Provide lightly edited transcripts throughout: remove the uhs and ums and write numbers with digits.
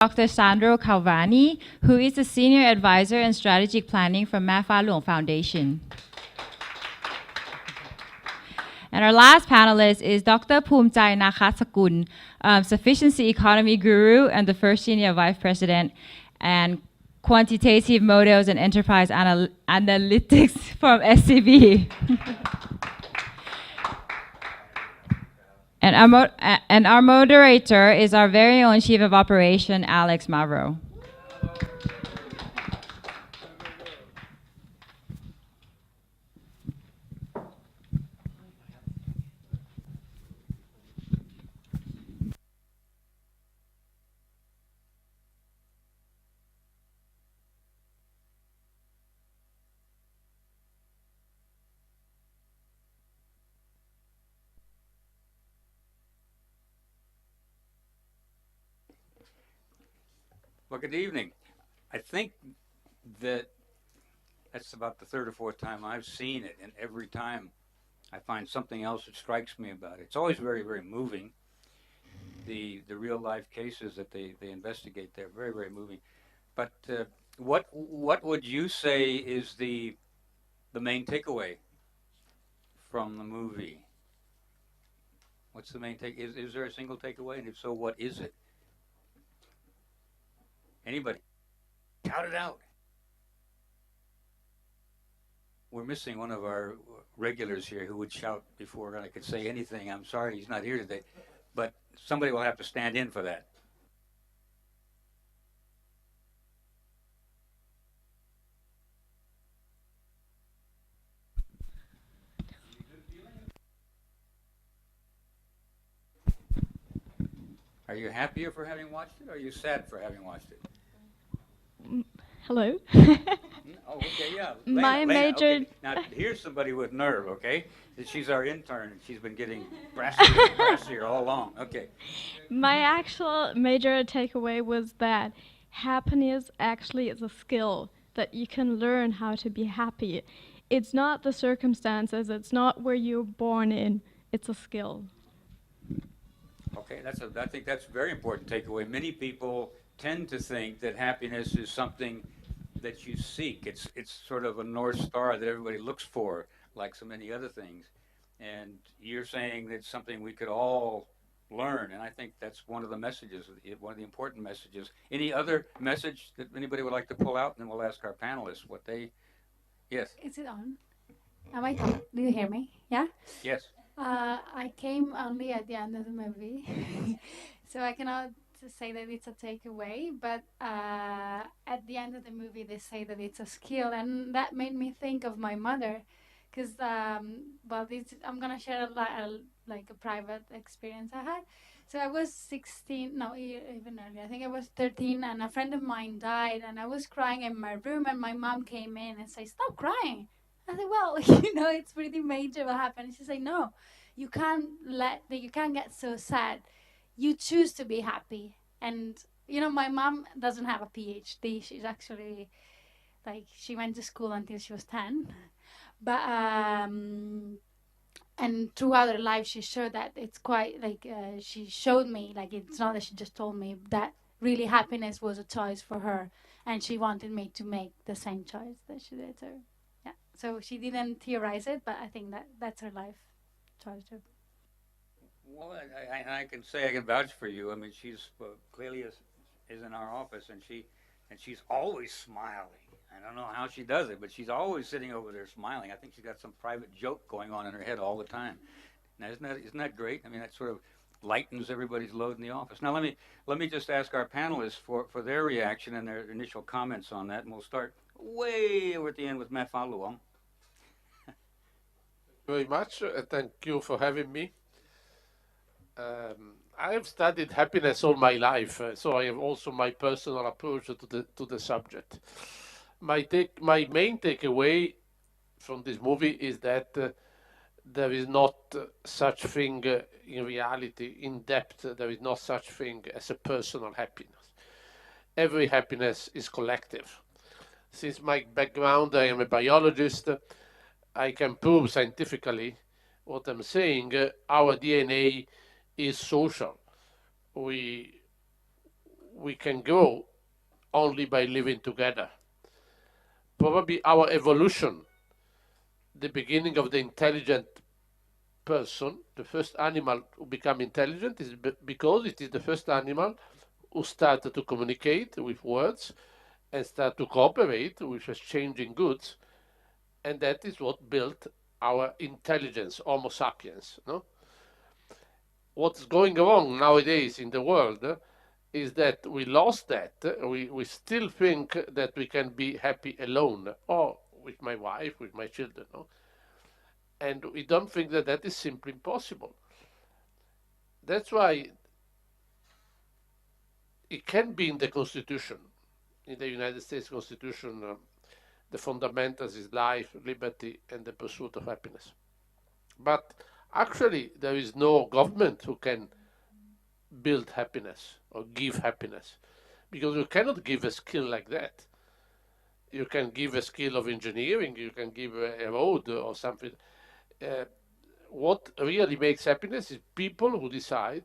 Dr. Sandro Calvani, who is a Senior Advisor in Strategic Planning from Ma Fa Luong Foundation. And our last panelist is Dr. Poomjai Nakasakun, Sufficiency Economy Guru and the first Senior Vice President and Quantitative Models and Enterprise Analytics from SCB. And our moderator is our very own Chief of Operation, Alex Mavro. Well, good evening. I think that's about the third or fourth time I've seen it, and every time I find something else that strikes me about it. It's always very, very moving. The real life cases that they investigate, they're very, very moving. But what would you say is the main takeaway from the movie? What's the main take? Is there a single takeaway? And if so, what is it? Anybody? Shout it out. We're missing one of our regulars here who would shout before I could say anything. I'm sorry he's not here today, but somebody will have to stand in for that. Are you happier for having watched it, or are you sad for having watched it? Hello. Oh, okay, yeah. My Lena, major. okay. Now, here's somebody with nerve, okay? She's our intern, and she's been getting brassier and brassier all along. Okay. My actual major takeaway was that happiness actually is a skill that you can learn how to be happy. It's not the circumstances, it's not where you're born in, it's a skill. Okay, I think that's a very important takeaway. Many people tend to think that happiness is something that you seek. It's sort of a North Star that everybody looks for, like so many other things. And you're saying that it's something we could all learn, and I think that's one of the messages, one of the important messages. Any other message that anybody would like to pull out, and then we'll ask our panelists what they. Yes. Is it on? Am I? Do you hear me? Yeah. Yes. I came only at the end of the movie, so I cannot say that it's a takeaway. But at the end of the movie, they say that it's a skill, and that made me think of my mother, because I'm gonna share like a private experience I had. So I was 16, no, even earlier. I think I was 13, and a friend of mine died, and I was crying in my room, and my mom came in and said, "Stop crying." I said, "Well, it's pretty major what happened." She said, "No, you can't get so sad. You choose to be happy." And my mom doesn't have a PhD. She's actually she went to school until she was 10, but and throughout her life she showed that it's quite she showed me, it's not that she just told me, that really happiness was a choice for her, and she wanted me to make the same choice that she did. So yeah, so she didn't theorize it, but I think that's her life choice too. Well, I can say I can vouch for you. I mean, she's clearly is in our office, and she's always smiling. I don't know how she does it, but she's always sitting over there smiling. I think she's got some private joke going on in her head all the time. Now, isn't that great? I mean, that sort of lightens everybody's load in the office. Now, let me just ask our panelists for their reaction and their initial comments on that, and we'll start way over at the end with Ma Fa Luong. Very much. Thank you for having me. I have studied happiness all my life, so I have also my personal approach to the subject. My main takeaway from this movie is that there is not such thing in reality, in depth. There is not such thing as a personal happiness. Every happiness is collective. Since my background, I am a biologist. I can prove scientifically what I'm saying. Our DNA is social. We we can grow only by living together. Probably our evolution, the beginning of the intelligent person, the first animal who become intelligent is because it is the first animal who started to communicate with words and start to cooperate with exchanging goods, and that is what built our intelligence, Homo sapiens. No? What's going wrong nowadays in the world is that we lost that. We still think that we can be happy alone, or with my wife, with my children. No? And we don't think that that is simply impossible. That's why it can be in the Constitution, in the United States Constitution, the fundamentals is life, liberty, and the pursuit of happiness. But actually, there is no government who can build happiness or give happiness, because you cannot give a skill like that. You can give a skill of engineering, you can give a road or something. What really makes happiness is people who decide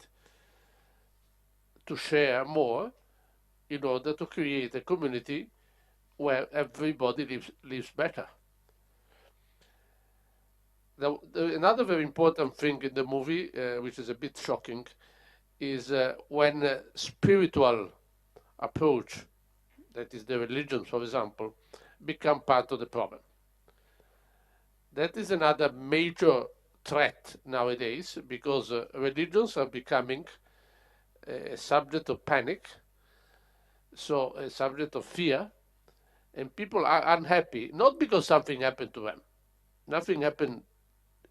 to share more in order to create a community where everybody lives better. Another very important thing in the movie, which is a bit shocking, is when spiritual approach, that is the religions, for example, become part of the problem. That is another major threat nowadays, because religions are becoming a subject of panic, so a subject of fear, and people are unhappy, not because something happened to them. Nothing happened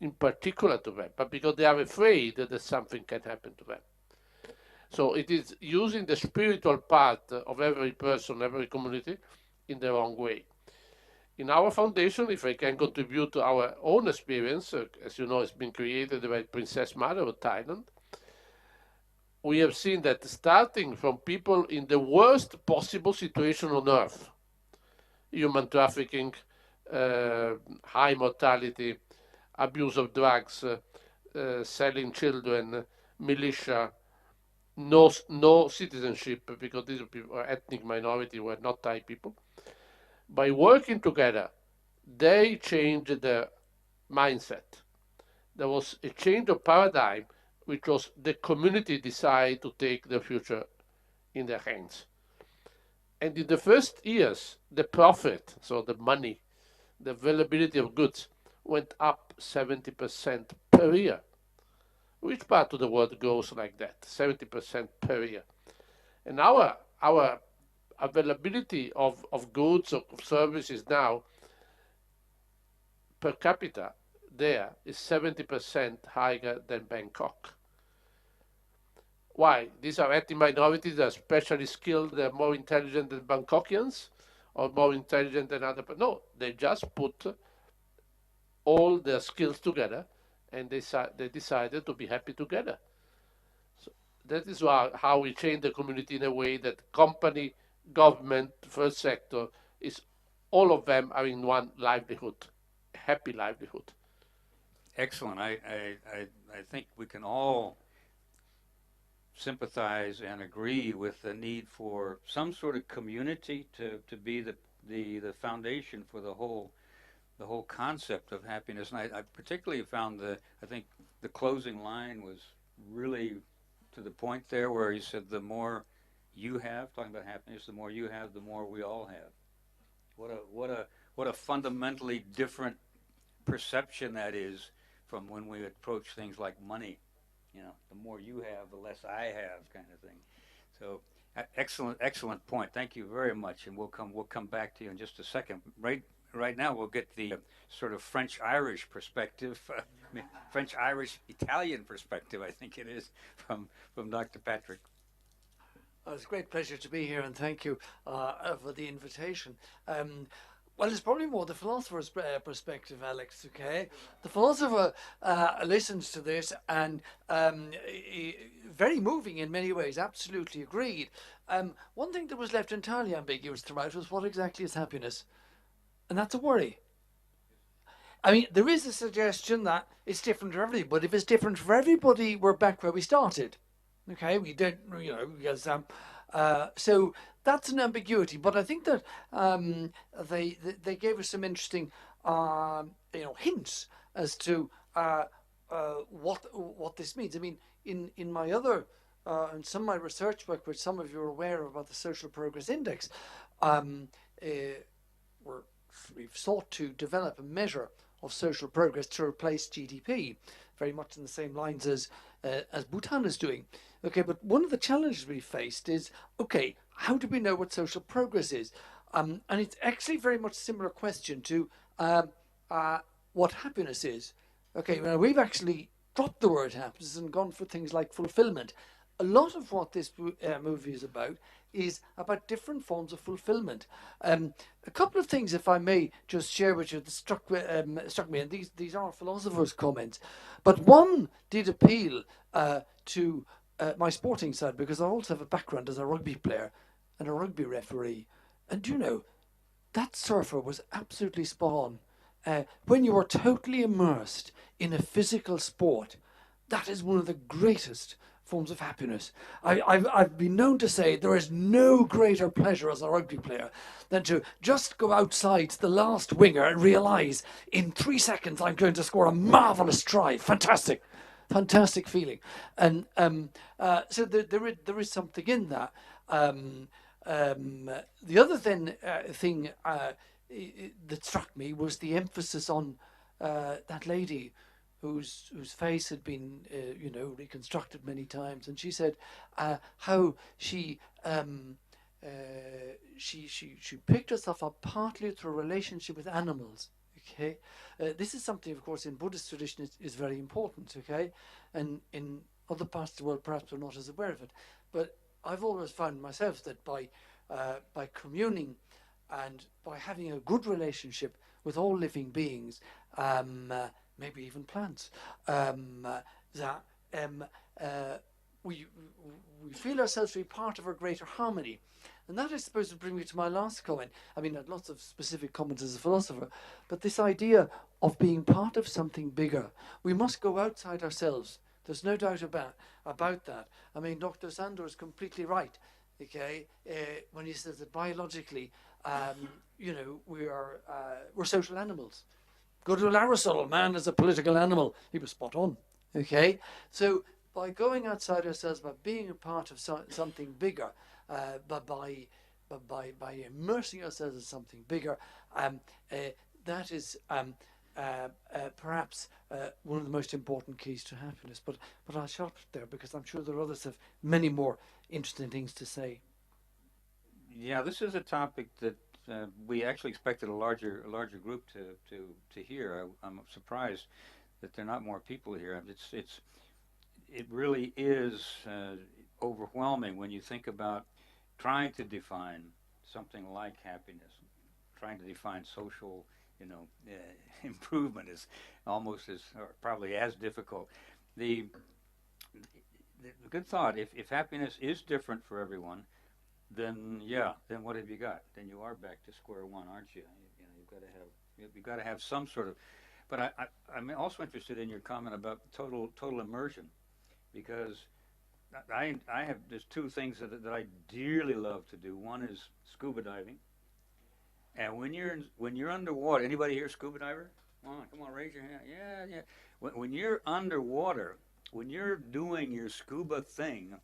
in particular to them, but because they are afraid that something can happen to them. So it is using the spiritual part of every person, every community, in the wrong way. In our foundation, if I can contribute to our own experience, as you know, it's been created by Princess Mother of Thailand, we have seen that starting from people in the worst possible situation on earth, human trafficking, high mortality, abuse of drugs, selling children, militia, no citizenship, because these people are ethnic minority, were not Thai people. By working together, they changed their mindset. There was a change of paradigm, which was the community decide to take the future in their hands. And in the first years, the profit, so the money, the availability of goods, went up 70% per year. Which part of the world goes like that, 70% per year? And our availability of goods, of services now, per capita, there is 70% higher than Bangkok. Why? These are ethnic minorities, they're specially skilled, they're more intelligent than Bangkokians, or more intelligent than other people. No, they just put all their skills together, and they decided to be happy together. So that is how we change the community in a way that company, government, first sector, is all of them are in one livelihood, happy livelihood. Excellent. I think we can all sympathize and agree with the need for some sort of community to be the foundation for the whole concept of happiness. And I particularly found I think the closing line was really to the point there, where he said, the more you have, talking about happiness, the more you have, the more we all have. What a fundamentally different perception that is from when we approach things like money. You know, the more you have, the less I have, kind of thing. So, excellent point. Thank you very much, and we'll come back to you in just a second. Right now, we'll get the sort of French-Irish perspective, French-Irish-Italian perspective, I think it is, from Dr. Patrick. It's a great pleasure to be here, and thank you for the invitation. Well, it's probably more the philosopher's perspective, Alex, okay? The philosopher listens to this and very moving in many ways, absolutely agreed. One thing that was left entirely ambiguous throughout was what exactly is happiness? And that's a worry. I mean, there is a suggestion that it's different for everybody, but if it's different for everybody, we're back where we started. Okay, we don't, because So that's an ambiguity, but I think that they gave us some interesting hints as to what this means. I mean, in my other in some of my research work, which some of you are aware of, about the Social Progress Index, we've sought to develop a measure of social progress to replace GDP, very much in the same lines as Bhutan is doing. Okay, but one of the challenges we faced is, okay, how do we know what social progress is? And it's actually very much a similar question to what happiness is. Okay, well, we've actually dropped the word happiness and gone for things like fulfillment. A lot of what this movie is about different forms of fulfillment. A couple of things, if I may just share with you, that struck me, and these are philosophers' comments, but one did appeal to my sporting side, because I also have a background as a rugby player and a rugby referee. And you know, that surfer was absolutely spot on. When you are totally immersed in a physical sport, that is one of the greatest forms of happiness. I've been known to say there is no greater pleasure as a rugby player than to just go outside the last winger and realise in 3 seconds I'm going to score a marvellous try. Fantastic feeling. And so there is something in that. The other thing that struck me was the emphasis on that lady whose face had been reconstructed many times, and she said how she picked herself up partly through a relationship with animals. Okay, this is something, of course, in Buddhist tradition is very important. Okay, and in other parts of the world, perhaps we're not as aware of it. But I've always found myself that by communing and by having a good relationship with all living beings, maybe even plants, that we feel ourselves to be part of a greater harmony. And that, I suppose, would bring me to my last comment. I mean, I had lots of specific comments as a philosopher, but this idea of being part of something bigger. We must go outside ourselves. There's no doubt about that. I mean, Dr. Sandor is completely right, okay, when he says that biologically, we're social animals. Go to Aristotle, man is a political animal. He was spot on, okay? So by going outside ourselves, by being a part of something bigger, by immersing ourselves in something bigger, that is perhaps one of the most important keys to happiness. But I'll stop there, because I'm sure there are others have many more interesting things to say. Yeah, this is a topic that we actually expected a larger group to hear. I'm surprised that there are not more people here. It really is overwhelming when you think about trying to define something like happiness. Trying to define social, improvement is almost or probably as difficult. The good thought, if happiness is different for everyone, then what have you got? Then you are back to square one, aren't you? You've got to have some sort of. But I'm also interested in your comment about total immersion, because I have there's two things that I dearly love to do. One is scuba diving, and when you're underwater, anybody here scuba diver? Come on, raise your hand. Yeah. When you're underwater, when you're doing your scuba thing,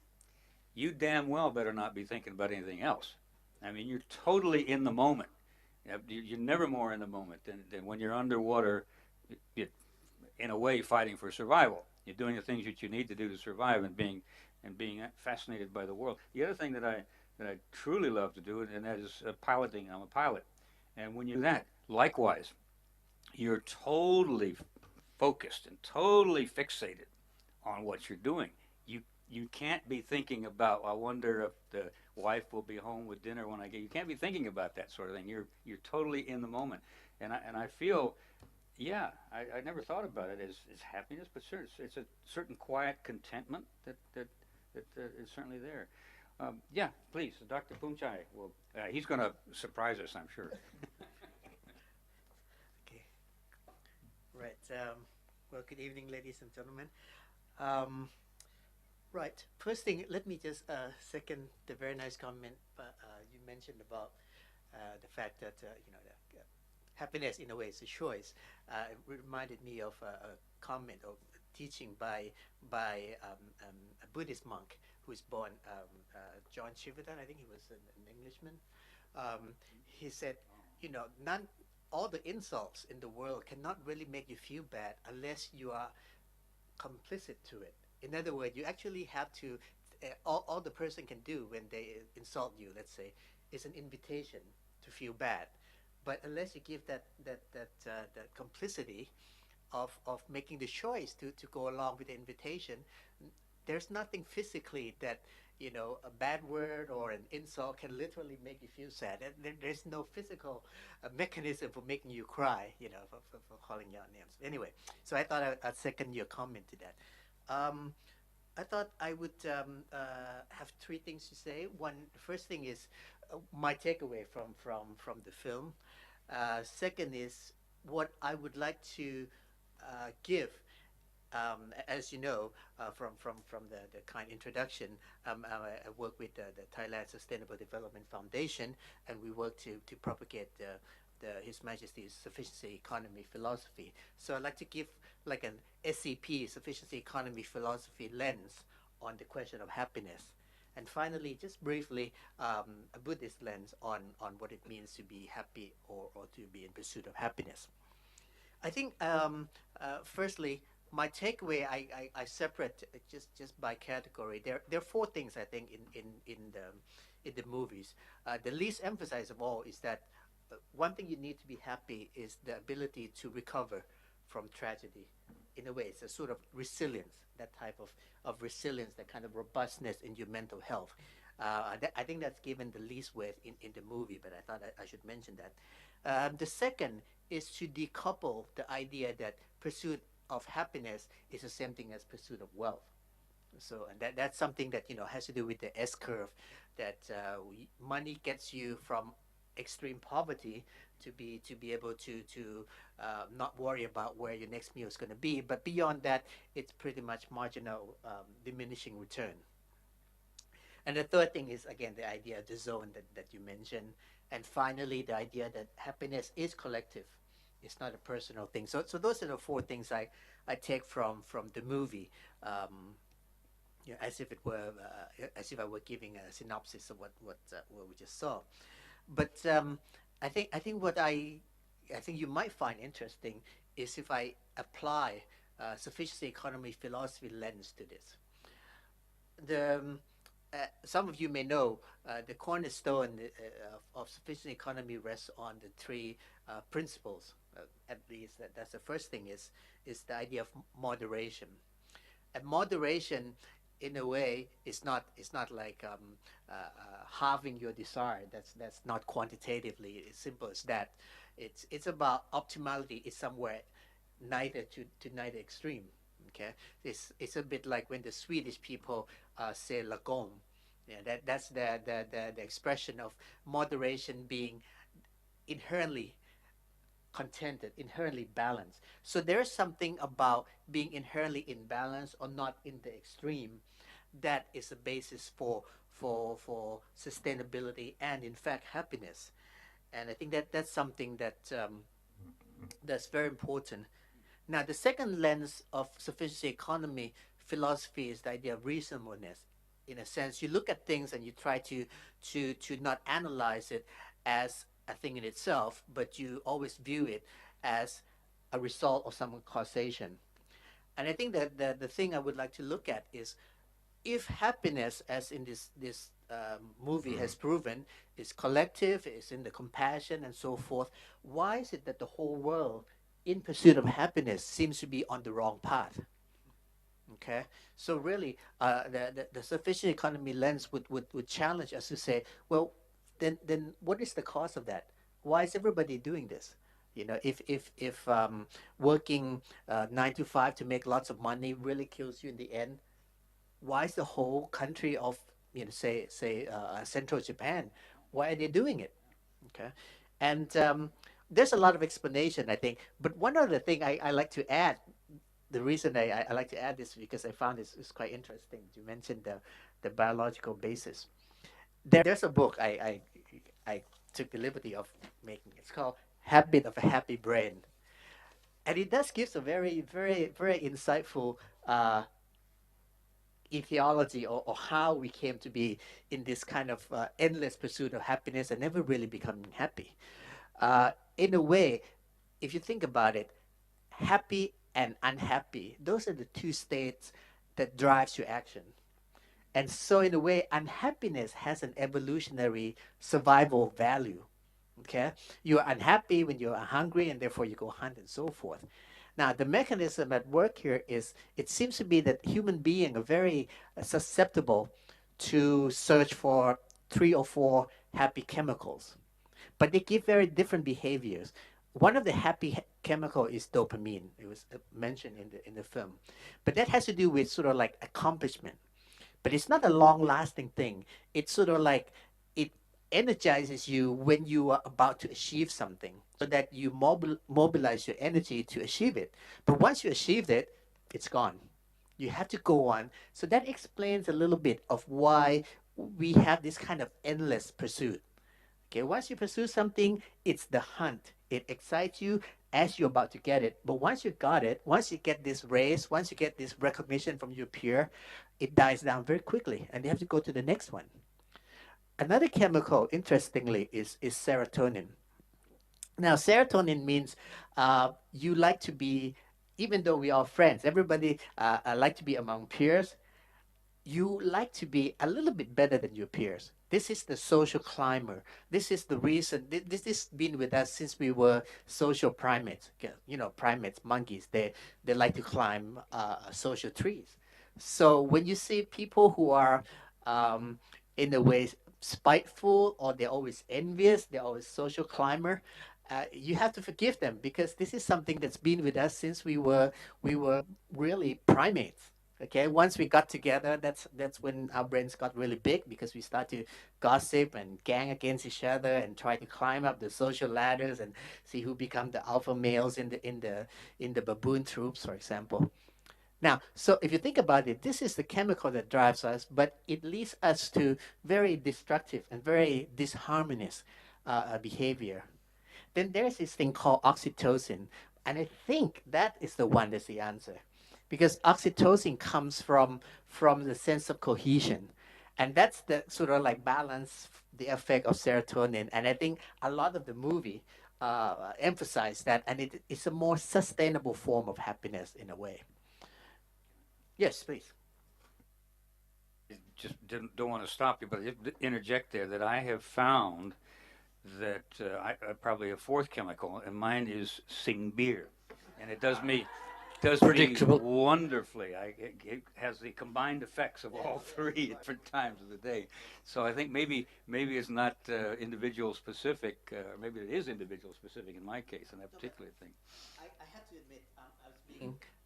you damn well better not be thinking about anything else. I mean, you're totally in the moment. You're never more in the moment than when you're underwater, in a way, fighting for survival. You're doing the things that you need to do to survive, and being fascinated by the world. The other thing that I truly love to do, and that is piloting. I'm a pilot, and when you do that, likewise, you're totally focused and totally fixated on what you're doing. You can't be thinking about, I wonder if the wife will be home with dinner when I get. You can't be thinking about that sort of thing. You're totally in the moment, and I feel, I never thought about it as happiness, but sure, it's a certain quiet contentment that is certainly there. Please, Dr. Poomchai. Well, he's going to surprise us, I'm sure. Okay. Right. Well, good evening, ladies and gentlemen. Right. First thing, let me just second the very nice comment you mentioned about the fact that happiness in a way is a choice. It reminded me of a comment or teaching by a Buddhist monk who was born John Chivitan. I think he was an Englishman. He said, none all the insults in the world cannot really make you feel bad unless you are complicit to it. In other words, you actually have to, all the person can do when they insult you, let's say, is an invitation to feel bad. But unless you give that complicity of making the choice to go along with the invitation, there's nothing physically that, a bad word or an insult can literally make you feel sad. There's no physical mechanism for making you cry, for calling you out names. Anyway, so I thought I'd second your comment to that. Um, I thought I would have three things to say. One, the first thing is my takeaway from the film. Second is what I would like to give. As you know, from the kind introduction, I work with the Thailand Sustainable Development Foundation, and we work to propagate His Majesty's sufficiency economy philosophy. So I'd like to give like an SEP, sufficiency economy philosophy lens on the question of happiness. And finally, just briefly, a Buddhist lens on what it means to be happy or to be in pursuit of happiness. I think, firstly, my takeaway, I separate just by category. There are four things I think in the movies. The least emphasized of all is that one thing you need to be happy is the ability to recover from tragedy. In a way, it's a sort of resilience, that type of resilience, that kind of robustness in your mental health. I think that's given the least weight in the movie, but I thought I should mention that. The second is to decouple the idea that pursuit of happiness is the same thing as pursuit of wealth. So, and that's something that has to do with the S curve, that money gets you from extreme poverty to be able to not worry about where your next meal is going to be. But beyond that, it's pretty much marginal, diminishing return. And the third thing is again the idea of the zone that you mentioned, and finally the idea that happiness is collective. It's not a personal thing. So those are the four things I take from the movie. As if it were as if I were giving a synopsis of what we just saw. But I think what I think you might find interesting is if I apply sufficiency economy philosophy lens to this. Some of you may know the cornerstone of sufficient economy rests on the three principles. At least that's the first thing is the idea of moderation. And moderation, in a way, is not like halving your desire. That's not quantitatively as simple as that. It's about optimality. It's somewhere neither to neither extreme. Okay, it's a bit like when the Swedish people say lagom. Yeah, that's the expression of moderation being inherently contented, inherently balanced. So there's something about being inherently in balance or not in the extreme that is a basis for sustainability and in fact happiness. And I think that's something that's very important. Now, the second lens of sufficiency economy philosophy is the idea of reasonableness. In a sense, you look at things and you try to not analyze it as a thing in itself, but you always view it as a result of some causation. And I think that the thing I would like to look at is if happiness, as in this movie has proven, is collective, is in the compassion and so forth, why is it that the whole world, in pursuit of happiness, seems to be on the wrong path? Okay, so really, the sufficient economy lens would challenge us to say, well, then what is the cause of that? Why is everybody doing this? If working 9 to 5 to make lots of money really kills you in the end, why is the whole country of say central Japan, why are they doing it? Okay, and there's a lot of explanation I think, but one other thing I like to add the reason I like to add this because I found this is quite interesting. You mentioned the biological basis. There's a book I took the liberty of making. It's called Habit of a Happy Brain, and it does gives a very insightful etiology or how we came to be in this kind of endless pursuit of happiness and never really becoming happy. In a way, if you think about it, happy and unhappy, those are the two states that drives your action. And so in a way, unhappiness has an evolutionary survival value. Okay? You're unhappy when you're hungry and therefore you go hunt and so forth. Now, the mechanism at work here is it seems to be that human beings are very susceptible to search for 3 or 4 happy chemicals, but they give very different behaviors. One of the happy chemical is dopamine. It was mentioned in the film, but that has to do with sort of like accomplishment. But it's not a long-lasting thing. It's sort of like it energizes you when you are about to achieve something, so that you mobilize your energy to achieve it. But once you achieved it, it's gone. You have to go on. So that explains a little bit of why we have this kind of endless pursuit. Okay, once you pursue something, it's the hunt. It excites you as you're about to get it. But once you got it, once you get this raise, once you get this recognition from your peer, it dies down very quickly and you have to go to the next one. Another chemical, interestingly, is serotonin. Now, serotonin means you like to be, even though we are friends, everybody like to be among peers, you like to be a little bit better than your peers. This is the social climber. This is the reason. This has been with us since we were social primates. You know, primates, monkeys. They like to climb social trees. So when you see people who are, in a way, spiteful, or they're always envious, they're always social climber, you have to forgive them, because this is something that's been with us since we were really primates. Okay, once we got together, that's when our brains got really big, because we start to gossip and gang against each other and try to climb up the social ladders and see who become the alpha males in the baboon troops, for example. Now, so if you think about it, this is the chemical that drives us, but it leads us to very destructive and very disharmonious behavior. Then there's this thing called oxytocin, and I think that is the one that's the answer, because oxytocin comes from the sense of cohesion, and that's the sort of like balance the effect of serotonin. And I think a lot of the movie emphasize that, and it's a more sustainable form of happiness in a way. Yes, please. Just don't want to stop you, but interject there that I have found that I probably a fourth chemical, and mine is sing beer, and it does me Predictable. wonderfully. It has the combined effects of all three at different times of the day. So I think maybe it's not individual specific, or maybe it is individual specific in my case in that particular thing. I have to admit,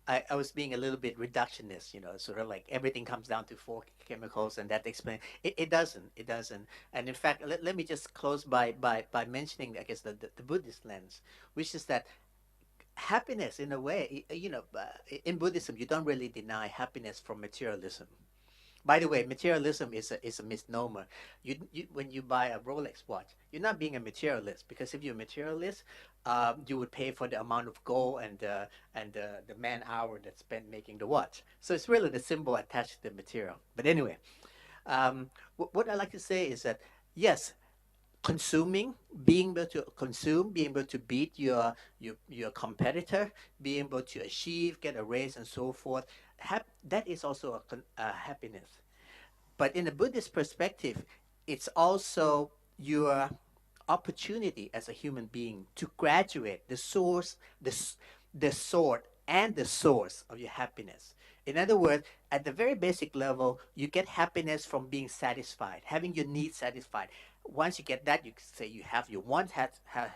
I was being a little bit reductionist, you know, sort of like everything comes down to 4 chemicals, and that explains it. It doesn't. And in fact, let me just close by mentioning, I guess, the Buddhist lens, which is that happiness, in a way, you know, in Buddhism, you don't really deny happiness from materialism. By the way, materialism is a misnomer. You when you buy a Rolex watch, you're not being a materialist, because if you're a materialist, you would pay for the amount of gold and the man hour that's spent making the watch. So it's really the symbol attached to the material. But anyway, what I like to say is that yes, consuming, being able to consume, being able to beat your competitor, being able to achieve, get a raise, and so forth, that is also a happiness. But in the Buddhist perspective, it's also your opportunity as a human being to graduate the source, the sort and the source of your happiness. In other words, at the very basic level, you get happiness from being satisfied, having your needs satisfied. Once you get that, you say you have your wants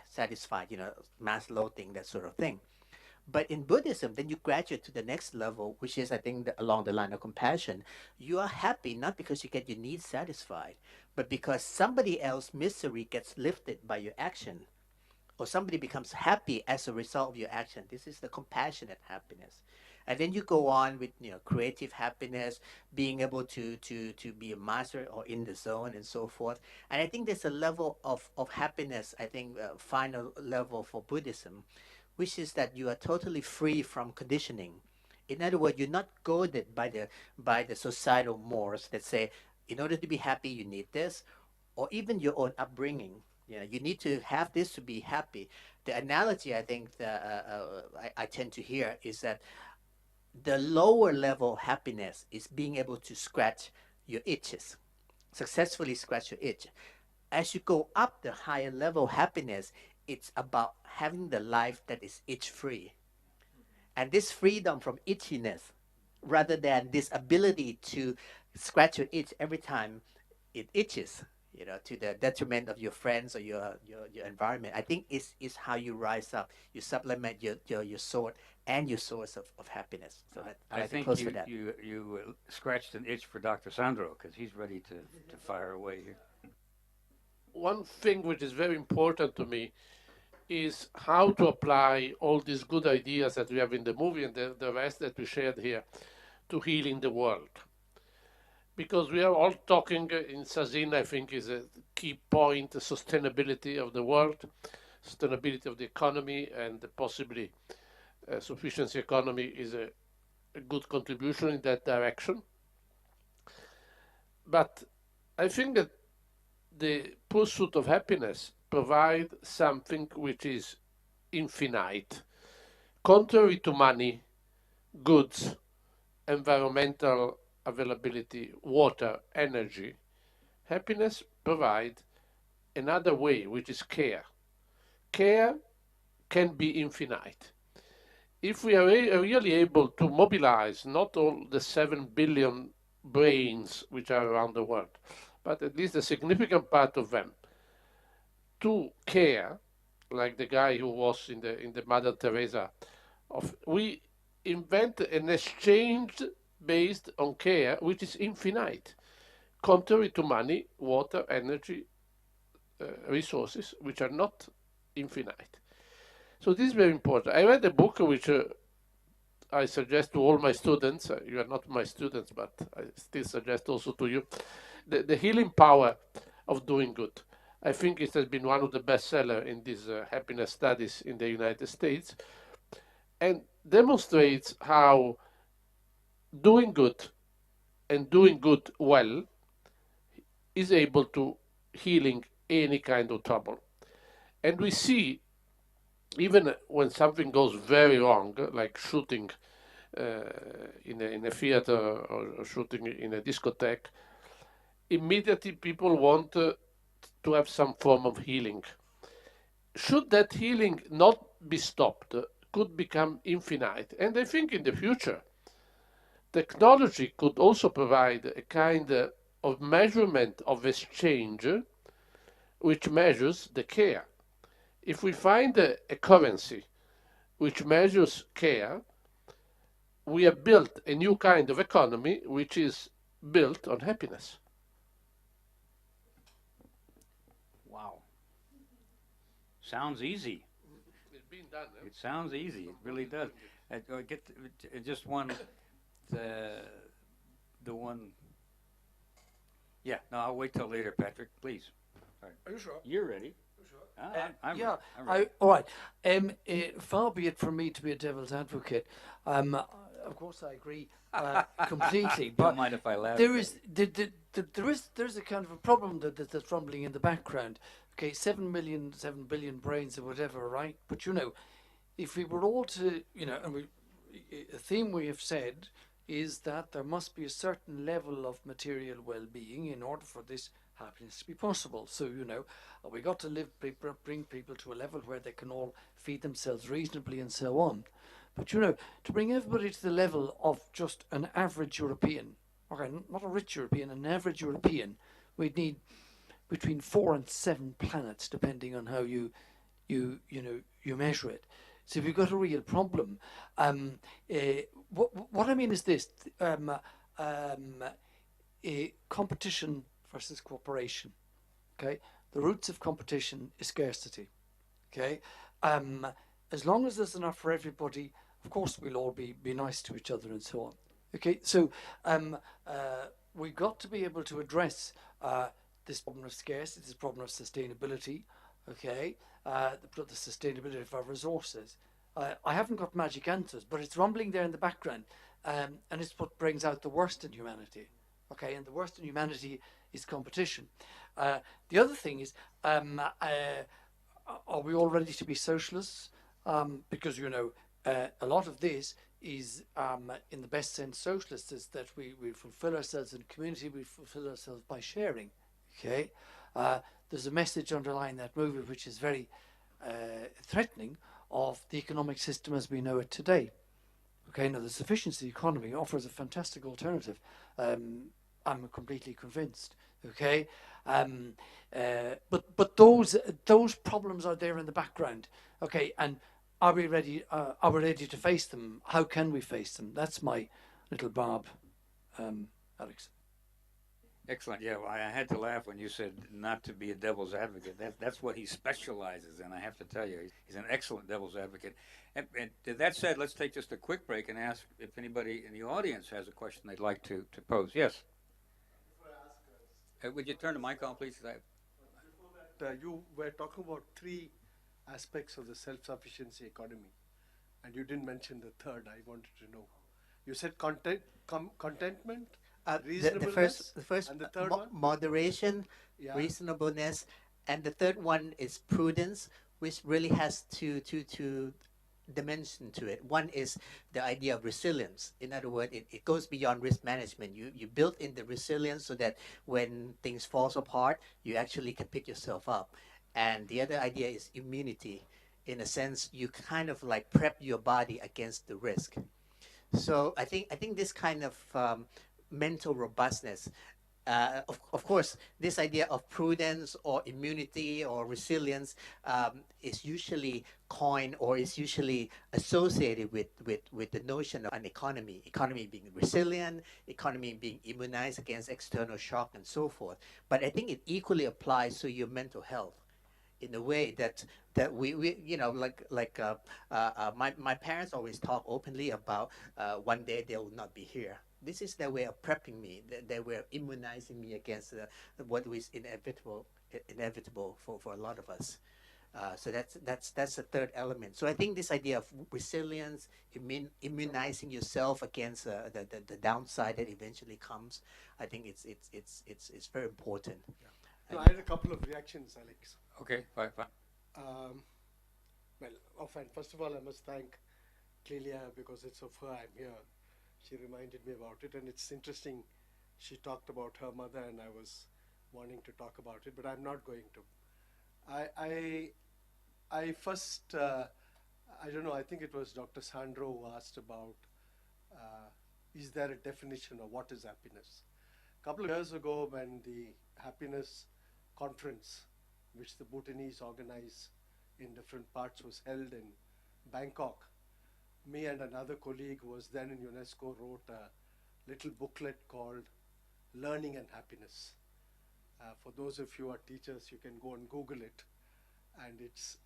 satisfied, you know, Maslow thing, that sort of thing. But in Buddhism, then you graduate to the next level, which is, I think, along the line of compassion. You are happy not because you get your needs satisfied, but because somebody else's misery gets lifted by your action, or somebody becomes happy as a result of your action. This is the compassionate happiness. And then you go on with, you know, creative happiness, being able to be a master or in the zone and so forth. And I think there's a level of happiness, I think, final level for Buddhism, which is that you are totally free from conditioning. In other words, you're not goaded by the societal mores that say, in order to be happy, you need this, or even your own upbringing. You know, you need to have this to be happy. The analogy I think that I tend to hear is that the lower level happiness is being able to scratch your itches, successfully scratch your itch. As you go up the higher level happiness, it's about having the life that is itch free. And this freedom from itchiness, rather than this ability to scratch your itch every time it itches, you know, to the detriment of your friends or your environment, I think is how you rise up. You supplement your sword and your source of happiness. So that, I like to think close with that. you scratched an itch for Dr. Sandro because he's ready to fire away here. One thing which is very important to me is how to apply all these good ideas that we have in the movie and the rest that we shared here to healing the world. Because we are all talking in Sazin, I think, is a key point, the sustainability of the world, sustainability of the economy, and possibly sufficiency economy is a good contribution in that direction. But I think that the pursuit of happiness provides something which is infinite. Contrary to money, goods, environmental availability, water, energy, happiness provides another way, which is care. Care can be infinite. If we are really able to mobilize not all the 7 billion brains which are around the world, but at least a significant part of them, to care, like the guy who was in the Mother Teresa, we invent an exchange based on care which is infinite, contrary to money, water, energy, resources which are not infinite. So this is very important. I read a book which I suggest to all my students. You are not my students, but I still suggest also to you, the healing power of doing good. I think it has been one of the best sellers in these happiness studies in the United States, and demonstrates how doing good and doing good well is able to healing any kind of trouble. And we see, even when something goes very wrong, like shooting in a theater or shooting in a discotheque, immediately people want to have some form of healing. Should that healing not be stopped, could become infinite. And I think in the future, technology could also provide a kind of measurement of exchange which measures the care. If we find a currency which measures care, we have built a new kind of economy which is built on happiness. Wow. Sounds easy. It's been done. It sounds easy. It really does. Just one, the one. Yeah, no, I'll wait till later, Patrick. Please. All right. Are you sure? You're ready. I'm Yeah, ready. all right. Far be it from me to be a devil's advocate. Of course, I agree completely. But Don't mind if I laugh. there's a kind of a problem that's rumbling in the background. Okay, 7 billion brains or whatever, right? But you know, if we were all to, you know, and a theme we have said is that there must be a certain level of material well-being in order for this happiness to be possible. So, you know, we got to bring people to a level where they can all feed themselves reasonably and so on. But, you know, to bring everybody to the level of just an average European, okay, not a rich European, an average European, we'd need between 4 and 7 planets, depending on how you measure it. So we've got a real problem. What I mean is this: competition versus cooperation. Okay, the roots of competition is scarcity. Okay, as long as there's enough for everybody, of course we'll all be nice to each other and so on. Okay, so we've got to be able to address this problem of scarcity, this problem of sustainability, okay, the sustainability of our resources. I haven't got magic answers, but it's rumbling there in the background, and it's what brings out the worst in humanity, okay, and the worst in humanity is competition. The other thing is, are we all ready to be socialists? Because, you know, a lot of this is, in the best sense, socialist, is that we fulfill ourselves in community, we fulfill ourselves by sharing, okay? There's a message underlying that movie which is very threatening of the economic system as we know it today. Okay, now the sufficiency economy offers a fantastic alternative. I'm completely convinced. Okay, but those problems are there in the background. Okay, and are we ready? Are we ready to face them? How can we face them? That's my little barb, Alex. Excellent. Yeah, well, I had to laugh when you said not to be a devil's advocate. That's what he specializes in. I have to tell you, he's an excellent devil's advocate. And that said, let's take just a quick break and ask if anybody in the audience has a question they'd like to pose. Yes. Would you turn the mic on, please? You were talking about three aspects of the self-sufficiency economy, and you didn't mention the third. I wanted to know. You said contentment, reasonableness, the first and the third one? moderation, Yeah. reasonableness, and the third one is prudence, which really has two dimension to it. One is the idea of resilience. In other words, it goes beyond risk management. You build in the resilience so that when things falls apart, you actually can pick yourself up. And the other idea is immunity. In a sense, you kind of like prep your body against the risk. So I think this kind of mental robustness, of course, this idea of prudence or immunity or resilience is usually coined or is usually associated with the notion of an economy being resilient, economy being immunized against external shock and so forth. But I think it equally applies to your mental health in a way that we you know, my parents always talk openly about one day they will not be here. This is their way of prepping me. They were immunizing me against what was inevitable for a lot of us. So that's the third element. So I think this idea of resilience, immunizing yourself against the downside that eventually comes, I think it's very important. Yeah. No, I had a couple of reactions, Alex. Okay, fine. Well, first of all, I must thank Clelia because it's of her I'm here. She reminded me about it, and it's interesting. She talked about her mother, and I was wanting to talk about it, but I'm not going to. I first, I don't know, I think it was Dr. Sandro who asked about, is there a definition of what is happiness? A couple of years ago, when the happiness conference, which the Bhutanese organize in different parts, was held in Bangkok, me and another colleague who was then in UNESCO wrote a little booklet called Learning and Happiness. For those of you who are teachers, you can go and Google it, and it's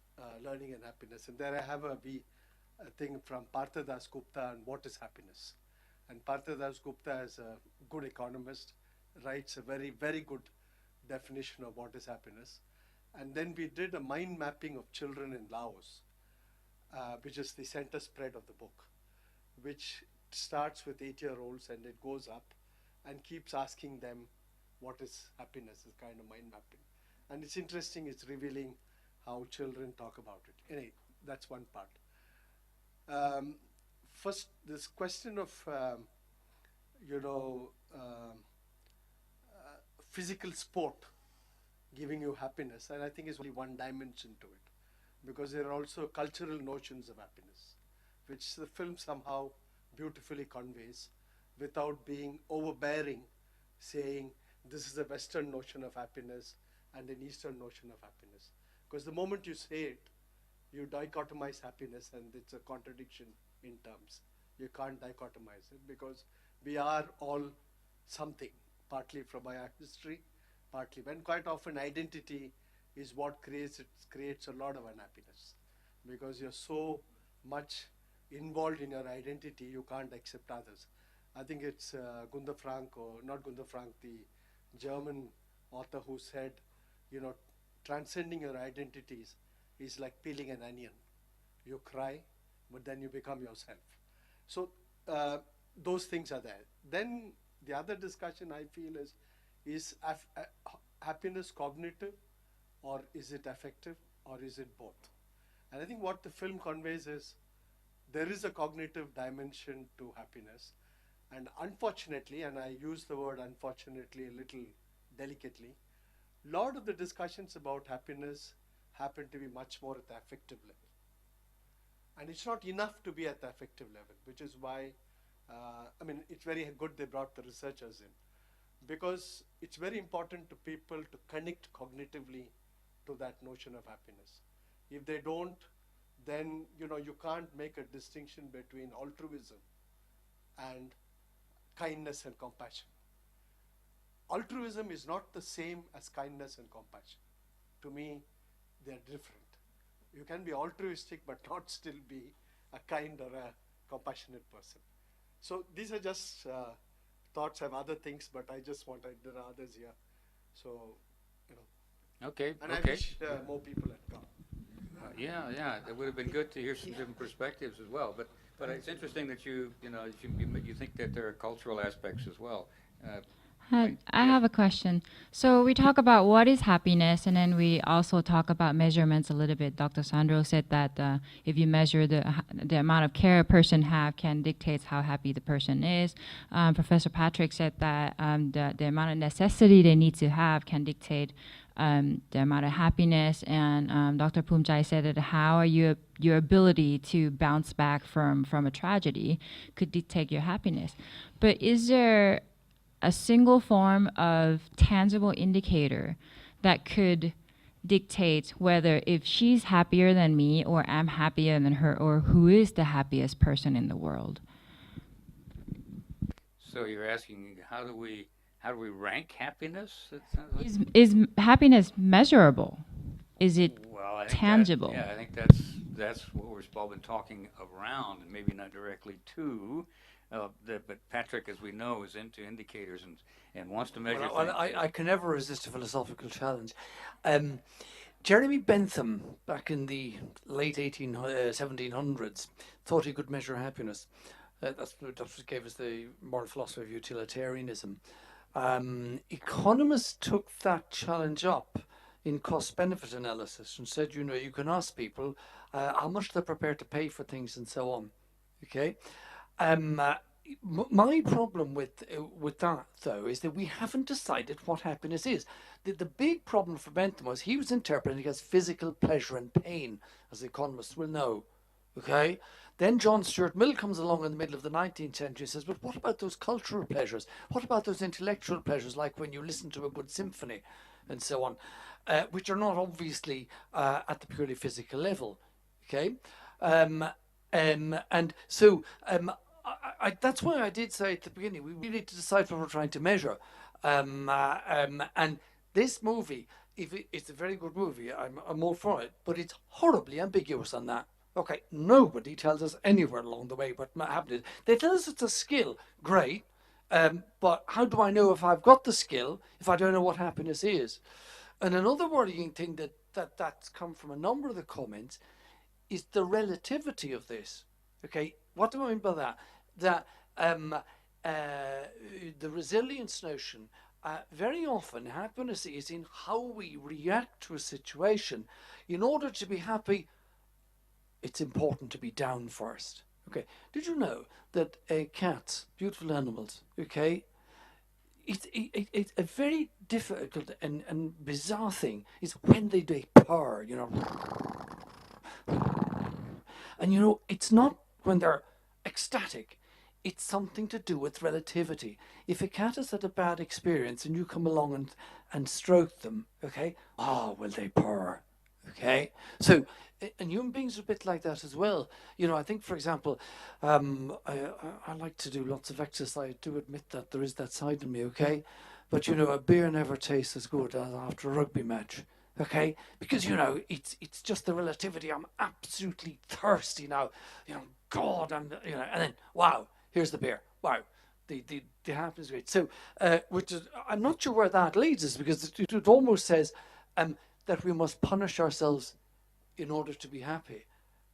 Learning and Happiness. And there I have a thing from Partha Dasgupta on what is happiness. And Partha Dasgupta, is a good economist, writes a very, very good definition of what is happiness. And then we did a mind mapping of children in Laos, which is the center spread of the book, which starts with 8-year-olds and it goes up and keeps asking them what is happiness, is kind of mind mapping. And it's interesting, it's revealing how children talk about it. Anyway, that's one part. First, this question of, physical sport giving you happiness, and I think is only one dimension to it, because there are also cultural notions of happiness, which the film somehow beautifully conveys without being overbearing, saying this is a Western notion of happiness and an Eastern notion of happiness. Because the moment you say it, you dichotomize happiness, and it's a contradiction in terms. You can't dichotomize it because we are all something, partly from our history, partly, when quite often identity is what creates a lot of unhappiness, because you're so much involved in your identity, you can't accept others. I think it's Gunther Frank, or not Gunther Frank, the German author, who said, you know, transcending your identities is like peeling an onion. You cry, but then you become yourself. So those things are there. Then the other discussion I feel is happiness cognitive, or is it affective, or is it both? And I think what the film conveys is there is a cognitive dimension to happiness. And unfortunately, and I use the word unfortunately a little delicately, a lot of the discussions about happiness happen to be much more at the affective level. And it's not enough to be at the affective level, which is why, I mean, it's very good they brought the researchers in, because it's very important to people to connect cognitively to that notion of happiness. If they don't, then, you know, you can't make a distinction between altruism and kindness and compassion. Altruism is not the same as kindness and compassion. To me, they're different. You can be altruistic but not still be a kind or a compassionate person. So these are just thoughts. I have other things, but I just wanted, there are others here. So, you know. Okay. And okay. I wish more people had come. Yeah, it would have been good to hear some different perspectives as well. But it's interesting that you think that there are cultural aspects as well. I have a question. So we talk about what is happiness, and then we also talk about measurements a little bit. Dr. Sandro said that if you measure the amount of care a person have can dictate how happy the person is. Professor Patrick said that the amount of necessity they need to have can dictate the amount of happiness. And Dr. Poomjai said that how your ability to bounce back from a tragedy could dictate your happiness. But is there a single form of tangible indicator that could dictate whether if she's happier than me or I'm happier than her, or who is the happiest person in the world? So you're asking how do we rank happiness? It sounds like. Is happiness measurable? Is it Well, I think tangible? I think that's what we've all been talking around, and maybe not directly to. But Patrick, as we know, is into indicators and wants to measure Well, things. I can never resist a philosophical challenge. Jeremy Bentham, back in the late 1700s, thought he could measure happiness. That's what gave us the modern philosophy of utilitarianism. Economists took that challenge up in cost-benefit analysis and said, you know, you can ask people how much they're prepared to pay for things and so on. Okay. My problem with that, though, is that we haven't decided what happiness is. The big problem for Bentham was he was interpreting it as physical pleasure and pain, as economists will know. Okay? Then John Stuart Mill comes along in the middle of the 19th century and says, but what about those cultural pleasures? What about those intellectual pleasures, like when you listen to a good symphony and so on, which are not obviously at the purely physical level. Okay? And so that's why I did say at the beginning, we need to decide what we're trying to measure. And this movie, it's a very good movie, I'm all for it, but it's horribly ambiguous on that. Okay, nobody tells us anywhere along the way what happened. They tell us it's a skill, great, but how do I know if I've got the skill if I don't know what happiness is? And another worrying thing that's come from a number of the comments is the relativity of this. Okay, what do I mean by that? That the resilience notion, very often happiness is in how we react to a situation. In order to be happy, it's important to be down first. Okay, did you know that cats, beautiful animals, okay, it's a very difficult and bizarre thing is when they purr, you know. And you know, it's not when they're ecstatic, it's something to do with relativity. If a cat has had a bad experience and you come along and stroke them, okay, well, they purr, okay? So, and human beings are a bit like that as well. You know, I think, for example, I like to do lots of exercise. I do admit that there is that side of me, okay? But, you know, a beer never tastes as good as after a rugby match. Okay, because you know it's just the relativity. I'm absolutely thirsty now. You know, God, and then wow, here's the beer. Wow, the happiness rate. So, which is, I'm not sure where that leads us, because it almost says that we must punish ourselves in order to be happy,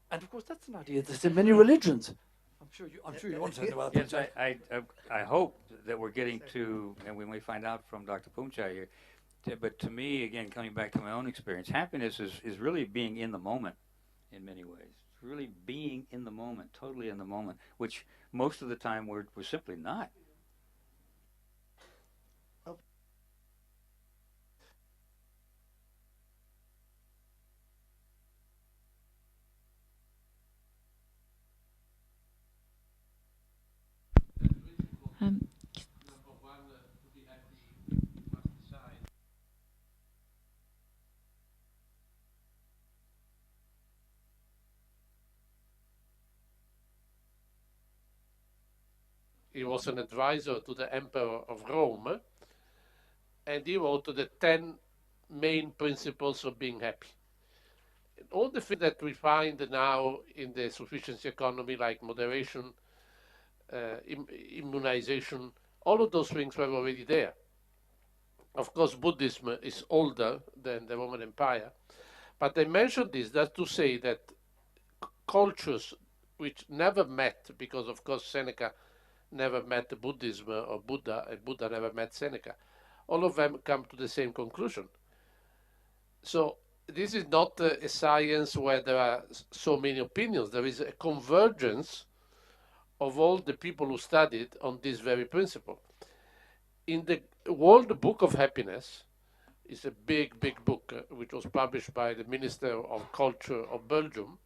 and of course that's an idea that's in many religions. I'm sure you want to say about Yes, that. I hope that we're getting to, and we may find out from Dr. Pumchai here, but to me, again, coming back to my own experience, happiness is really being in the moment in many ways. It's really being in the moment, totally in the moment, which most of the time we're simply not. Um, He was an advisor to the Emperor of Rome, and he wrote the 10 main principles of being happy. All the things that we find now in the sufficiency economy, like moderation, immunization, all of those things were already there. Of course, Buddhism is older than the Roman Empire, but I mentioned this just to say that cultures which never met, because of course Seneca never met Buddhism or Buddha, and Buddha never met Seneca, all of them come to the same conclusion. So this is not a science where there are so many opinions. There is a convergence of all the people who studied on this very principle. In the World Book of Happiness, is a big, big book, which was published by the Minister of Culture of Belgium.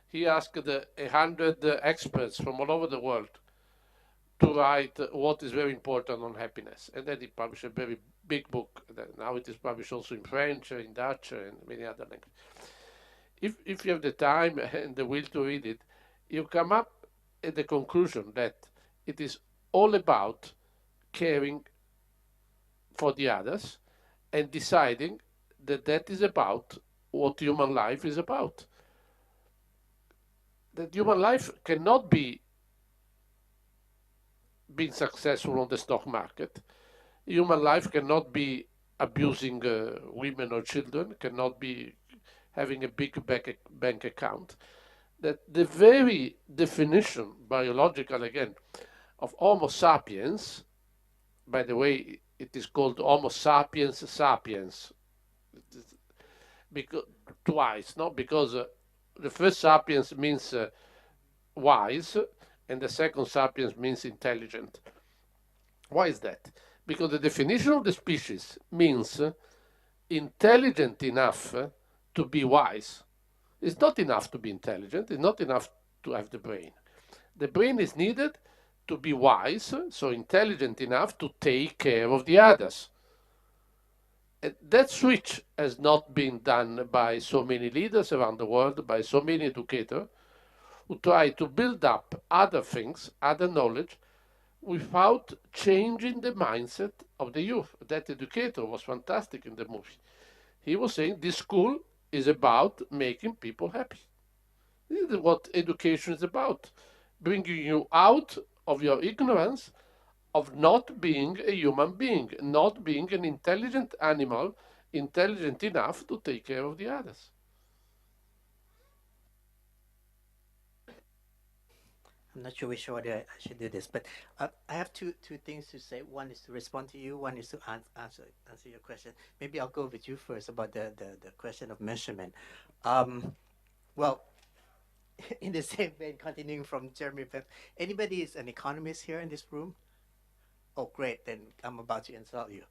He asked 100 experts from all over the world to write what is very important on happiness. And then he published a very big book. Now it is published also in French, in Dutch, and many other languages. If you have the time and the will to read it, you come up at the conclusion that it is all about caring for the others and deciding that that is about what human life is about. That human life cannot be being successful on the stock market. Human life cannot be abusing women or children, cannot be having a big bank account. That the very definition, biological again, of Homo sapiens, by the way, it is called Homo sapiens sapiens, because twice, no? Because the first sapiens means wise, and the second sapiens means intelligent. Why is that? Because the definition of the species means intelligent enough to be wise. It's not enough to be intelligent, it's not enough to have the brain. The brain is needed to be wise, so intelligent enough to take care of the others. And that switch has not been done by so many leaders around the world, by so many educators, who try to build up other things, other knowledge, without changing the mindset of the youth. That educator was fantastic in the movie. He was saying this school is about making people happy. This is what education is about, bringing you out of your ignorance of not being a human being, not being an intelligent animal, intelligent enough to take care of the others. I'm not sure which order I should do this, but I have two things to say. One is to respond to you. One is to answer your question. Maybe I'll go with you first about the question of measurement. Well, in the same vein, continuing from Jeremy, anybody is an economist here in this room? Oh, great! Then I'm about to insult you.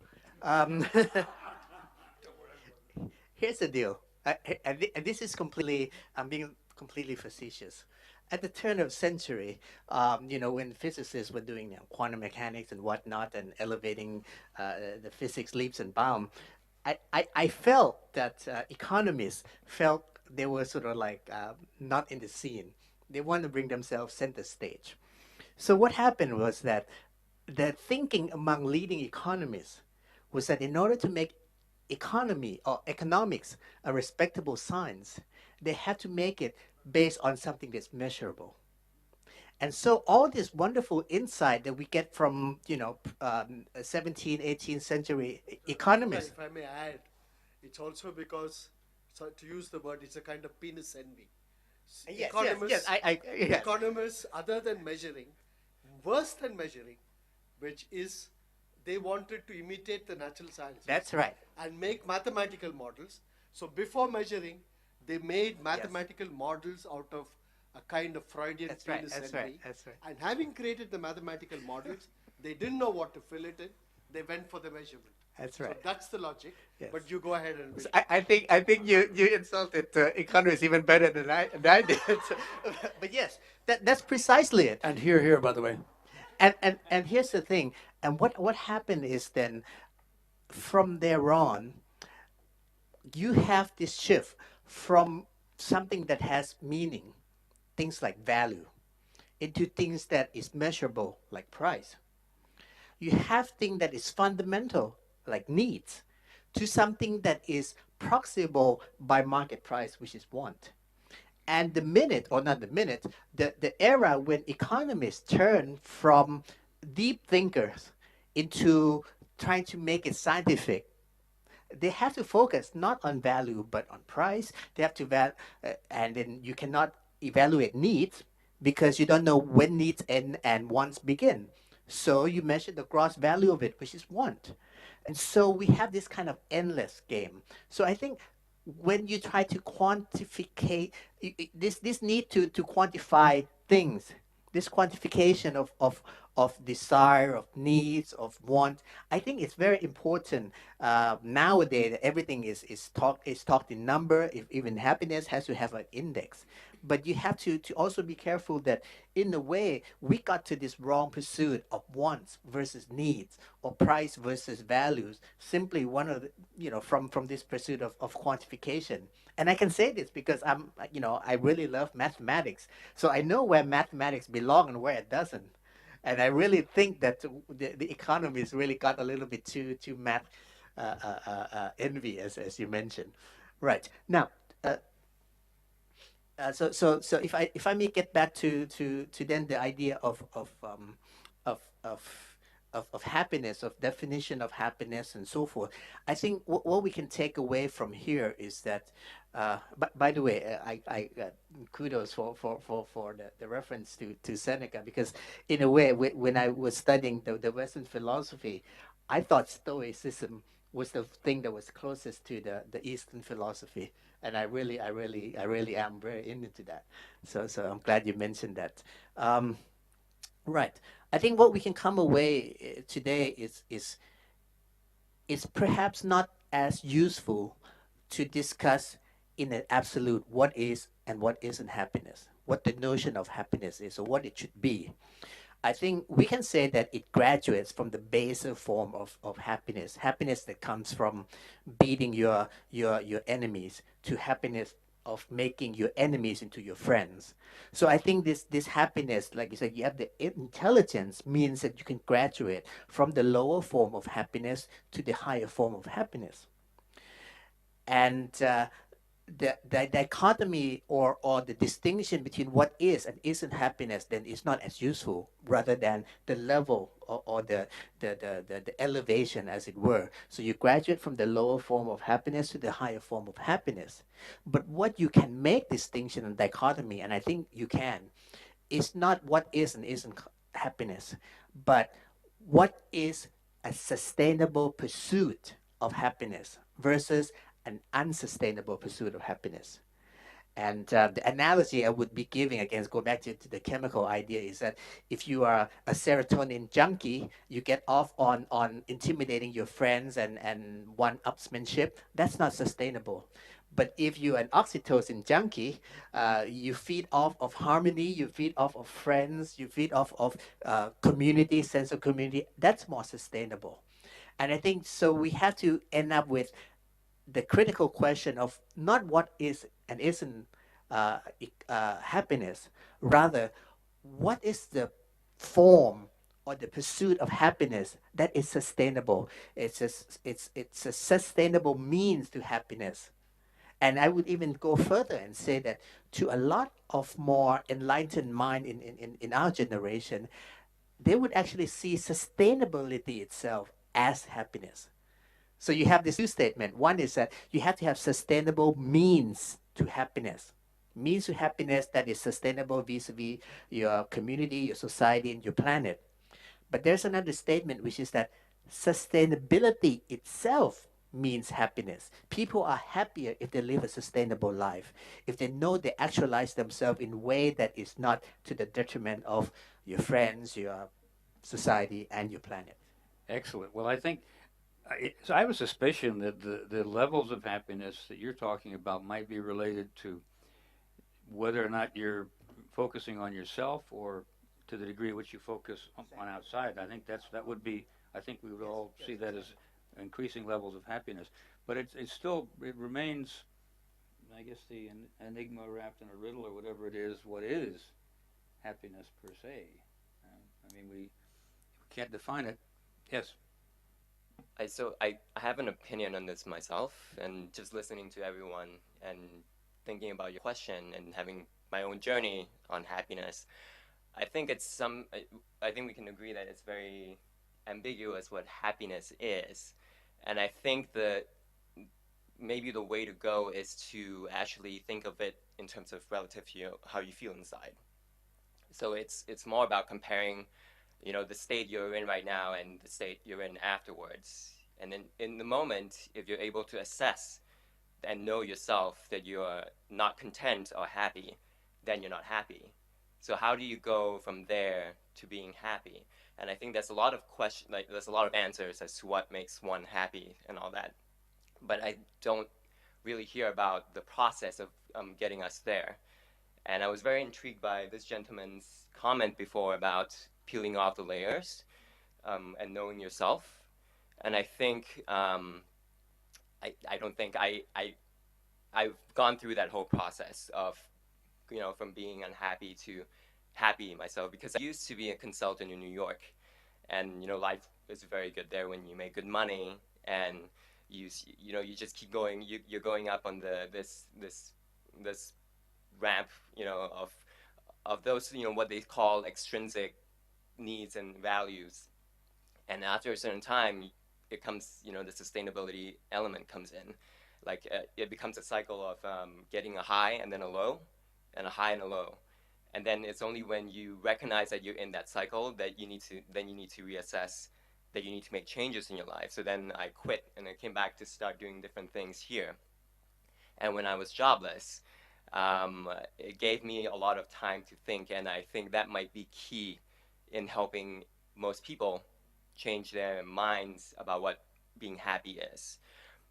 Here's the deal, and this is completely. I'm being completely facetious. At the turn of century, when physicists were doing quantum mechanics and whatnot and elevating the physics leaps and bounds, I felt that economists felt they were sort of like not in the scene. They want to bring themselves center stage. So what happened was that the thinking among leading economists was that in order to make economy or economics a respectable science, they had to make it based on something that's measurable. And so all this wonderful insight that we get from, 17th, 18th century economists. If I may add, it's also because, so to use the word, it's a kind of penis envy. Yes, Economists, yes. economists, other than measuring, worse than measuring, which is they wanted to imitate the natural sciences. That's right. And make mathematical models. So before measuring, they made mathematical models out of a kind of Freudian That's right, penis that's envy. right, that's right. And having created the mathematical models, they didn't know what to fill it in. They went for the measurement. That's So right. that's the logic. Yes. But you go ahead and. So I think you insulted economists even better than I did. But yes, that's precisely it. And here, by the way. And here's the thing. And what happened is then, from there on, you have this shift from something that has meaning, things like value, into things that is measurable, like price. You have things that is fundamental, like needs, to something that is proxiable by market price, which is want. And the era when economists turn from deep thinkers into trying to make it scientific, they have to focus not on value but on price. They have to and then you cannot evaluate needs because you don't know when needs end and wants begin. So you measure the gross value of it, which is want. And so we have this kind of endless game. So I think when you try to quantificate this need to quantify things, this quantification of desire, of needs, of want, I think it's very important. Nowadays, everything is talked in number. If even happiness has to have an index. But you have to also be careful that in a way we got to this wrong pursuit of wants versus needs or price versus values, simply one of the, from this pursuit of quantification. And I can say this because I really love mathematics. So I know where mathematics belong and where it doesn't. And I really think that the economists really got a little bit too math envy, as you mentioned. Right. Now, so if I may get back to then the idea of happiness, of definition of happiness, and so forth, I think what we can take away from here is that. By the way, I kudos for the reference to Seneca, because in a way when I was studying the Western philosophy, I thought Stoicism was the thing that was closest to the Eastern philosophy. And I really am very into that. So I'm glad you mentioned that. Right. I think what we can come away today is perhaps not as useful to discuss in an absolute what is and what isn't happiness, what the notion of happiness is, or what it should be. I think we can say that it graduates from the baser form of happiness that comes from beating your enemies, to happiness of making your enemies into your friends. So I think this happiness, like you said, you have the intelligence, means that you can graduate from the lower form of happiness to the higher form of happiness. And the dichotomy or the distinction between what is and isn't happiness then is not as useful, rather than the level or the elevation, as it were. So you graduate from the lower form of happiness to the higher form of happiness. But what you can make distinction and dichotomy, and I think you can, is not what is and isn't happiness, but what is a sustainable pursuit of happiness versus an unsustainable pursuit of happiness. And the analogy I would be giving, again, go back to the chemical idea, is that if you are a serotonin junkie, you get off on intimidating your friends and one-upsmanship. That's not sustainable. But if you're an oxytocin junkie, you feed off of harmony, you feed off of friends, you feed off of community, sense of community. That's more sustainable. And I think so we have to end up with the critical question of not what is and isn't happiness, rather what is the form or the pursuit of happiness that is sustainable. It's a sustainable means to happiness. And I would even go further and say that to a lot of more enlightened mind in our generation, they would actually see sustainability itself as happiness. So you have these two statements. One is that you have to have sustainable means to happiness. Means to happiness that is sustainable vis-a-vis your community, your society, and your planet. But there's another statement, which is that sustainability itself means happiness. People are happier if they live a sustainable life, if they know they actualize themselves in a way that is not to the detriment of your friends, your society, and your planet. Excellent. Well, I think so. I have a suspicion that the levels of happiness that you're talking about might be related to whether or not you're focusing on yourself or to the degree which you focus on outside. I think that would be. I think we would all see that as increasing levels of happiness. But it's still it remains. I guess the enigma wrapped in a riddle or whatever it is. What is happiness per se? I mean, we can't define it. Yes. I have an opinion on this myself, and just listening to everyone and thinking about your question and having my own journey on happiness, I think I think we can agree that it's very ambiguous what happiness is, and I think that maybe the way to go is to actually think of it in terms of relative to how you feel inside. So it's more about comparing, the state you're in right now and the state you're in afterwards. And then in the moment, if you're able to assess and know yourself that you're not content or happy, then you're not happy. So how do you go from there to being happy? And I think there's a lot of there's a lot of answers as to what makes one happy and all that. But I don't really hear about the process of getting us there. And I was very intrigued by this gentleman's comment before about peeling off the layers and knowing yourself. And I think I don't think I've gone through that whole process of from being unhappy to happy myself, because I used to be a consultant in New York, and life is very good there when you make good money, and you just keep going. You're going up on this ramp of those what they call extrinsic needs and values, and after a certain time it comes the sustainability element comes in, like it becomes a cycle of getting a high and then a low and a high and a low, and then it's only when you recognize that you're in that cycle that you need to reassess, that you need to make changes in your life. So then I quit and I came back to start doing different things here, and when I was jobless, it gave me a lot of time to think, and I think that might be key in helping most people change their minds about what being happy is.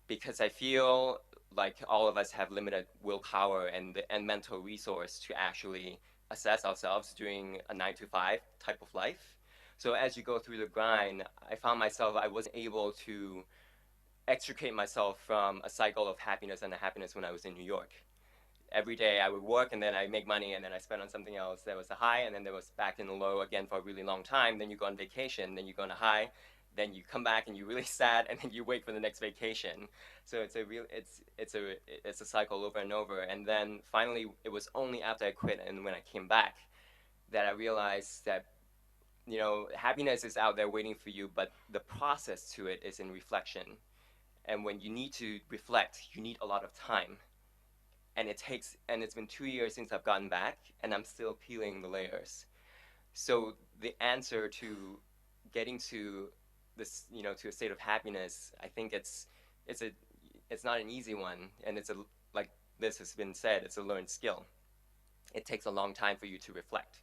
Because I feel like all of us have limited willpower and mental resource to actually assess ourselves during a 9-to-5 type of life. So as you go through the grind, I found myself, I wasn't able to extricate myself from a cycle of happiness and unhappiness when I was in New York. Every day I would work, and then I make money, and then I spend on something else. There was a high, and then there was back in the low again for a really long time. Then you go on vacation, then you go on a high, then you come back and you're really sad, and then you wait for the next vacation. So it's a cycle over and over. And then finally, it was only after I quit and when I came back that I realized that happiness is out there waiting for you, but the process to it is in reflection. And when you need to reflect, you need a lot of time. And it's been 2 years since I've gotten back, and I'm still peeling the layers. So the answer to getting to this, to a state of happiness, I think it's not an easy one, and like this has been said, it's a learned skill. It takes a long time for you to reflect,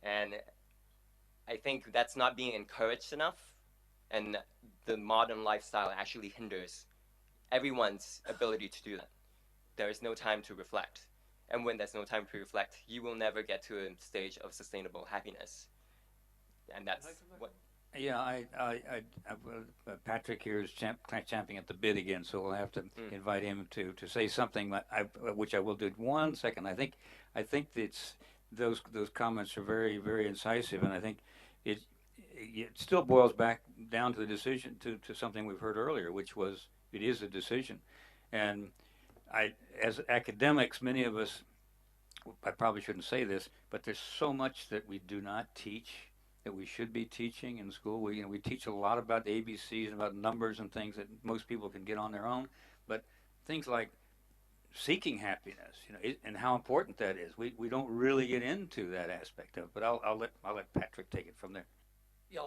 and I think that's not being encouraged enough, and the modern lifestyle actually hinders everyone's ability to do that. There is no time to reflect. And when there's no time to reflect, you will never get to a stage of sustainable happiness. And that's what... Yeah, Patrick here is champing at the bit again, so we'll have to invite him to say something, which I will do in 1 second. I think it's those comments are very, very incisive, and I think it still boils back down to the decision, to something we've heard earlier, which was it is a decision. And as academics, many of us, I probably shouldn't say this, but there's so much that we do not teach that we should be teaching in school. We teach a lot about ABCs and about numbers and things that most people can get on their own, but things like seeking happiness, and how important that is. We don't really get into that aspect of it, but I'll let Patrick take it from there. Yeah,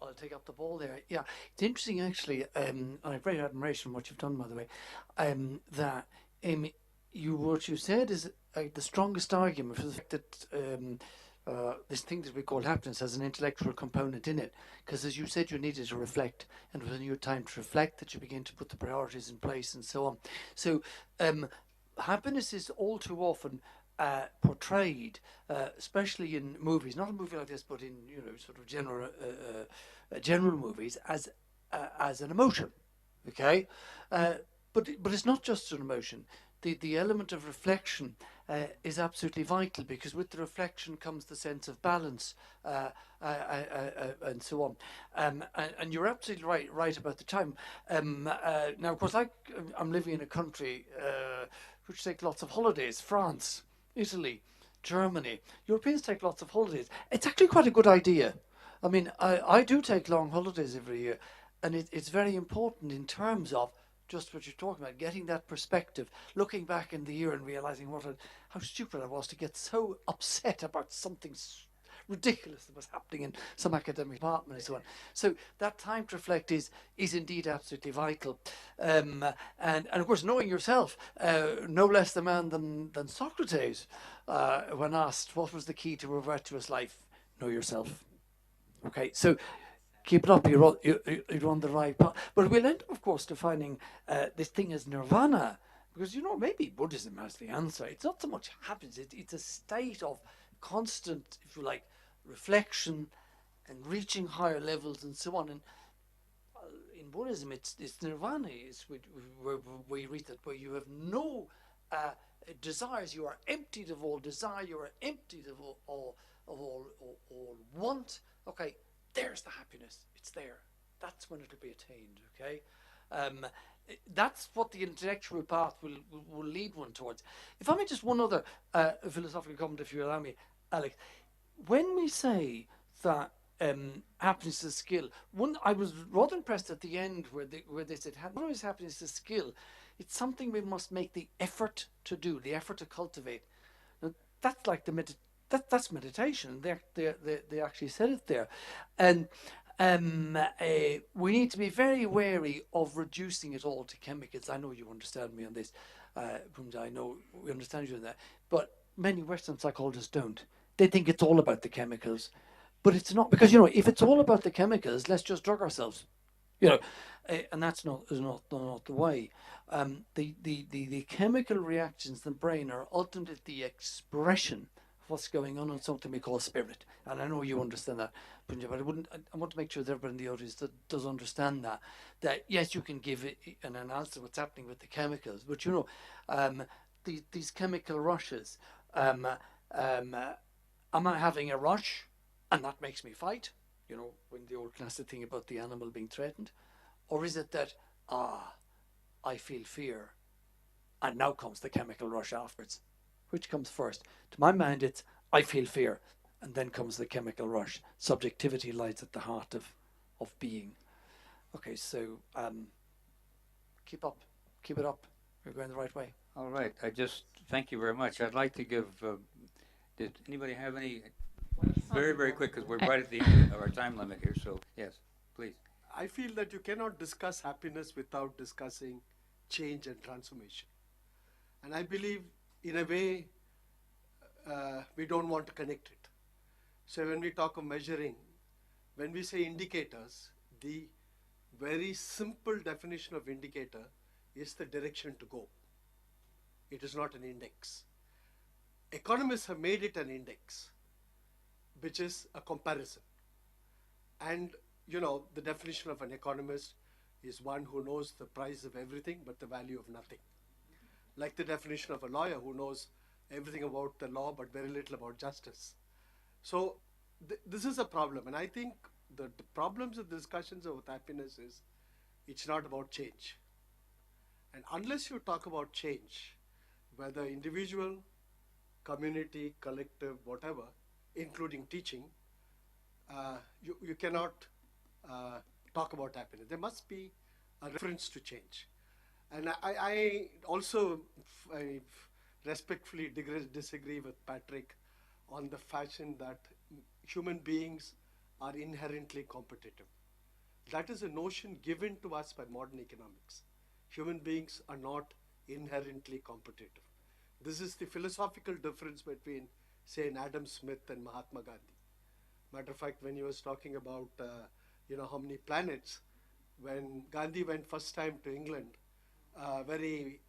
I'll take up the ball there. Yeah, it's interesting actually, and I have great admiration for what you've done, by the way. That what you said is the strongest argument for the fact that this thing that we call happiness has an intellectual component in it. Because as you said, you needed to reflect, and when you had time to reflect, that you begin to put the priorities in place and so on. So happiness is all too often portrayed, especially in movies, not a movie like this, but in sort of general movies, as an emotion. Okay, but it's not just an emotion. The element of reflection is absolutely vital, because with the reflection comes the sense of balance and so on. And you're absolutely right about the time. Now, of course, I'm living in a country which take lots of holidays: France, Italy, Germany. Europeans take lots of holidays. It's actually quite a good idea. I mean, I do take long holidays every year, and it's very important in terms of just what you're talking about, getting that perspective, looking back in the year and realizing how stupid I was to get so upset about something ridiculous that was happening in some academic department and so on. So that time to reflect is indeed absolutely vital. And of course, knowing yourself, no less the man than Socrates, when asked what was the key to a virtuous life: know yourself. Okay, so keep it up, you're on the right path. But we'll end up, of course, defining this thing as nirvana, because maybe Buddhism has the answer. It's not so much happiness, it's a state of constant, if you like, reflection and reaching higher levels and so on. And in Buddhism, it's nirvana, is where we read that, where you have no desires, you are emptied of all desire, you are emptied of all want. Okay, there's the happiness. It's there. That's when it'll be attained. Okay, that's what the intellectual path will lead one towards. If I may, just one other philosophical comment, if you allow me, Alex. When we say that happiness is a skill, I was rather impressed at the end where they said, "What is happiness a skill? It's something we must make the effort to do, the effort to cultivate." Now, that's like that's meditation. They actually said it there, and we need to be very wary of reducing it all to chemicals. I know you understand me on this, Poomja. I know we understand you on that, but many Western psychologists don't. They think it's all about the chemicals, but it's not, because if it's all about the chemicals, let's just drug ourselves, and that's not the way. The chemical reactions in the brain are ultimately the expression of what's going on in something we call spirit. And I know you understand that, but I want to make sure that everybody in the audience does understand that yes, you can give an analysis of what's happening with the chemicals, but these chemical rushes, am I having a rush and that makes me fight? When the old classic thing about the animal being threatened. Or is it that, I feel fear, and now comes the chemical rush afterwards? Which comes first? To my mind, it's I feel fear, and then comes the chemical rush. Subjectivity lies at the heart of being. Okay, so keep it up. You're going the right way. All right. Thank you very much. I'd like to give. Did anybody have any? Very, very quick, because we're right at the end of our time limit here. So yes, please. I feel that you cannot discuss happiness without discussing change and transformation. And I believe, in a way, we don't want to connect it. So when we talk of measuring, when we say indicators, the very simple definition of indicator is the direction to go. It is not an index. Economists have made it an index, which is a comparison. And the definition of an economist is one who knows the price of everything but the value of nothing. Like the definition of a lawyer who knows everything about the law but very little about justice. So this is a problem, and I think the problems of the discussions of happiness is it's not about change. And unless you talk about change, whether individual, community, collective, whatever, including teaching, you cannot talk about happiness. There must be a reference to change. And I also I respectfully disagree with Patrick on the fashion that human beings are inherently competitive. That is a notion given to us by modern economics. Human beings are not inherently competitive. This is the philosophical difference between, say, an Adam Smith and Mahatma Gandhi. Matter of fact, when he was talking about, how many planets, when Gandhi went first time to England, very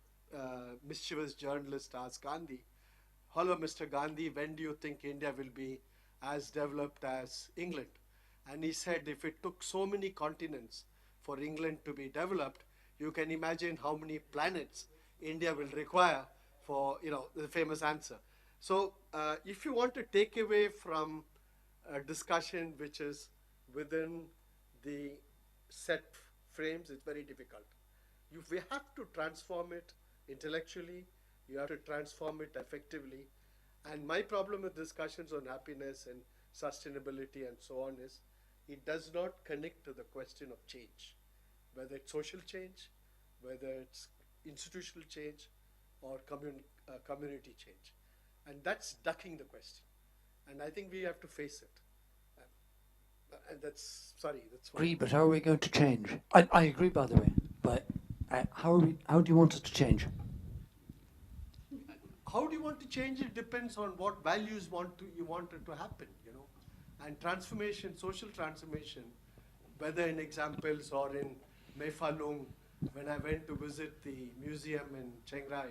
mischievous journalist asked Gandhi, "Hello, Mr. Gandhi, when do you think India will be as developed as England?" And he said, if it took so many continents for England to be developed, you can imagine how many planets India will require for, the famous answer. So if you want to take away from a discussion which is within the set frames, it's very difficult. We have to transform it intellectually, you have to transform it effectively. And my problem with discussions on happiness and sustainability and so on is, it does not connect to the question of change, whether it's social change, whether it's institutional change, or community change. And that's ducking the question. And I think we have to face it. And that's Agree, but how are we going to change? I agree, by the way, but how do you want us to change? How do you want to change it depends on what values you want it to happen, And transformation, social transformation, whether in examples or in Mae Fah Luang, when I went to visit the museum in Chiang Rai,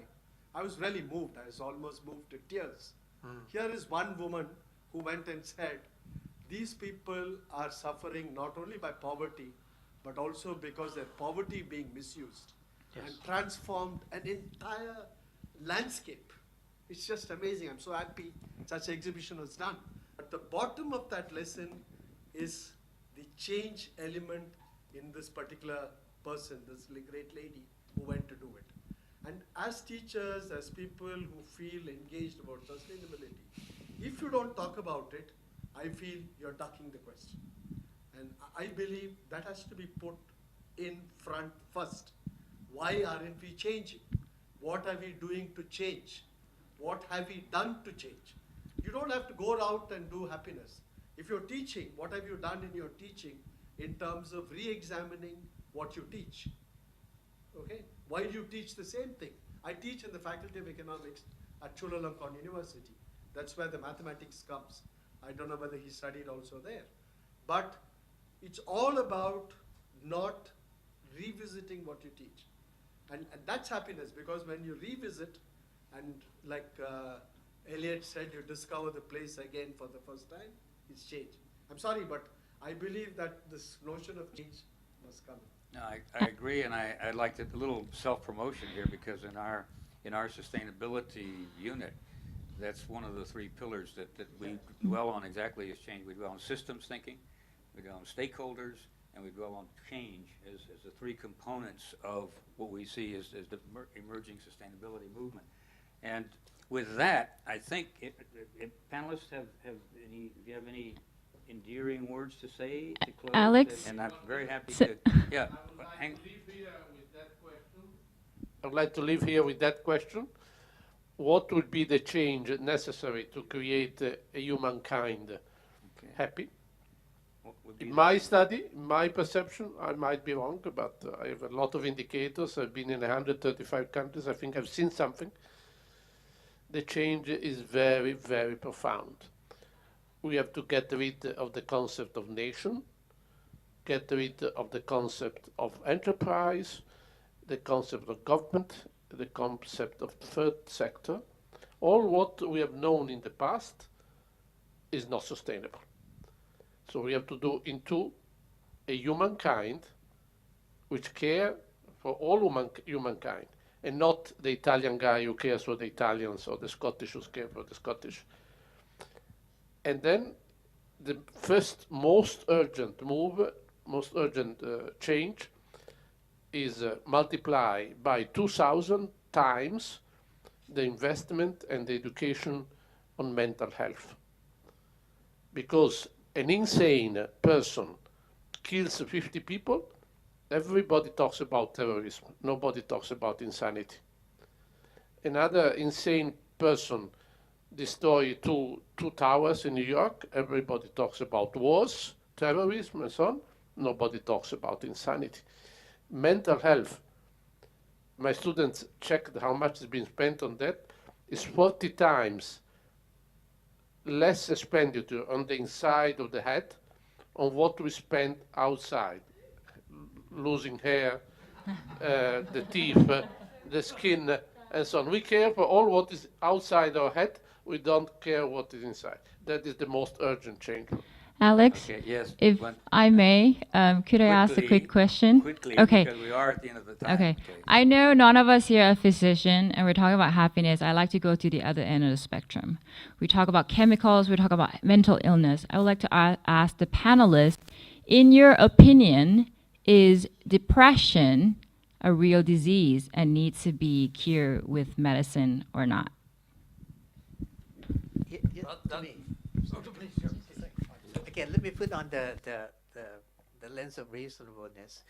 I was really moved. I was almost moved to tears. Here is one woman who went and said, these people are suffering not only by poverty, but also because their poverty being misused and transformed an entire landscape. It's just amazing. I'm so happy such an exhibition was done. At the bottom of that lesson is the change element in this particular person, this great lady who went to do it. And as teachers, as people who feel engaged about sustainability, if you don't talk about it, I feel you're ducking the question. And I believe that has to be put in front first. Why aren't we changing? What are we doing to change? What have we done to change? You don't have to go out and do happiness. If you're teaching, what have you done in your teaching in terms of re-examining what you teach? Okay? Why do you teach the same thing? I teach in the Faculty of Economics at Chulalongkorn University. That's where the mathematics comes. I don't know whether he studied also there. But it's all about not revisiting what you teach. And that's happiness, because when you revisit, and like Eliot said, you discover the place again for the first time, it's change. I'm sorry, but I believe that this notion of change must come. No, I agree, and I'd like a little self-promotion here, because in our sustainability unit, that's one of the three pillars that we dwell on exactly as change. We dwell on systems thinking, we dwell on stakeholders, and we dwell on change as the three components of what we see as the emerging sustainability movement. And with that, I think panelists have any, if you have any endearing words to say to close. Alex? And I'm very happy to, yeah. I would like to leave here with that question. What would be the change necessary to create a humankind happy? In my study, my perception, I might be wrong, but I have a lot of indicators. I've been in 135 countries. I think I've seen something. The change is very, very profound. We have to get rid of the concept of nation, get rid of the concept of enterprise, the concept of government, the concept of third sector. All what we have known in the past is not sustainable. So we have to do into a humankind which care for all humankind, and not the Italian guy who cares for the Italians or the Scottish who cares for the Scottish. And then the first most urgent move, most urgent change is multiply by 2,000 times the investment and the education on mental health. Because an insane person kills 50 people, everybody talks about terrorism. Nobody talks about insanity. Another insane person destroys two towers in New York. Everybody talks about wars, terrorism, and so on. Nobody talks about insanity. Mental health, my students checked how much has been spent on that, is 40 times less expenditure on the inside of the head on what we spend outside. Losing hair, the teeth, the skin, and so on. We care for all what is outside our head. We don't care what is inside. That is the most urgent change. Alex, Okay, yes. if one- I may, could I ask a quick question? Quickly, Okay. because we are at the end of the time. Okay. I know none of us here are physician, and we're talking about happiness. I like to go to the other end of the spectrum. We talk about chemicals. We talk about mental illness. I would like to ask the panelists, in your opinion, is depression a real disease and needs to be cured with medicine or not? To me. Again, let me put on the lens of reasonableness.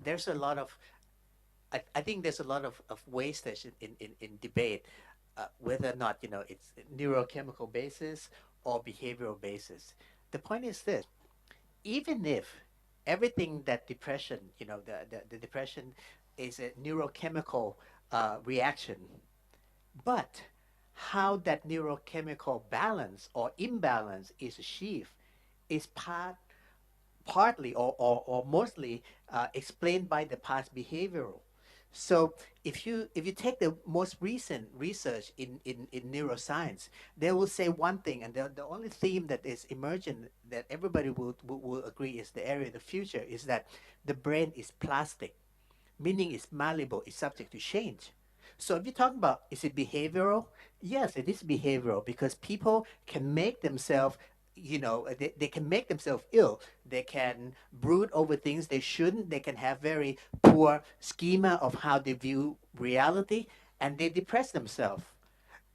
There's a lot of, I think there's a lot of wastage in debate, whether or not, you know, it's neurochemical basis or behavioral basis. The point is this: even if everything that depression, you know, the depression is a neurochemical reaction, but how that neurochemical balance or imbalance is achieved is partly or mostly explained by the past behavioral. So if you take the most recent research in neuroscience, they will say one thing, and the only theme that is emergent that everybody will agree is the area of the future is that the brain is plastic, meaning it's malleable, it's subject to change. So if you talk about, is it behavioral? Yes, it is behavioral, because people can make themselves, you know, they can make themselves ill. They can brood over things they shouldn't. They can have very poor schema of how they view reality, and they depress themselves.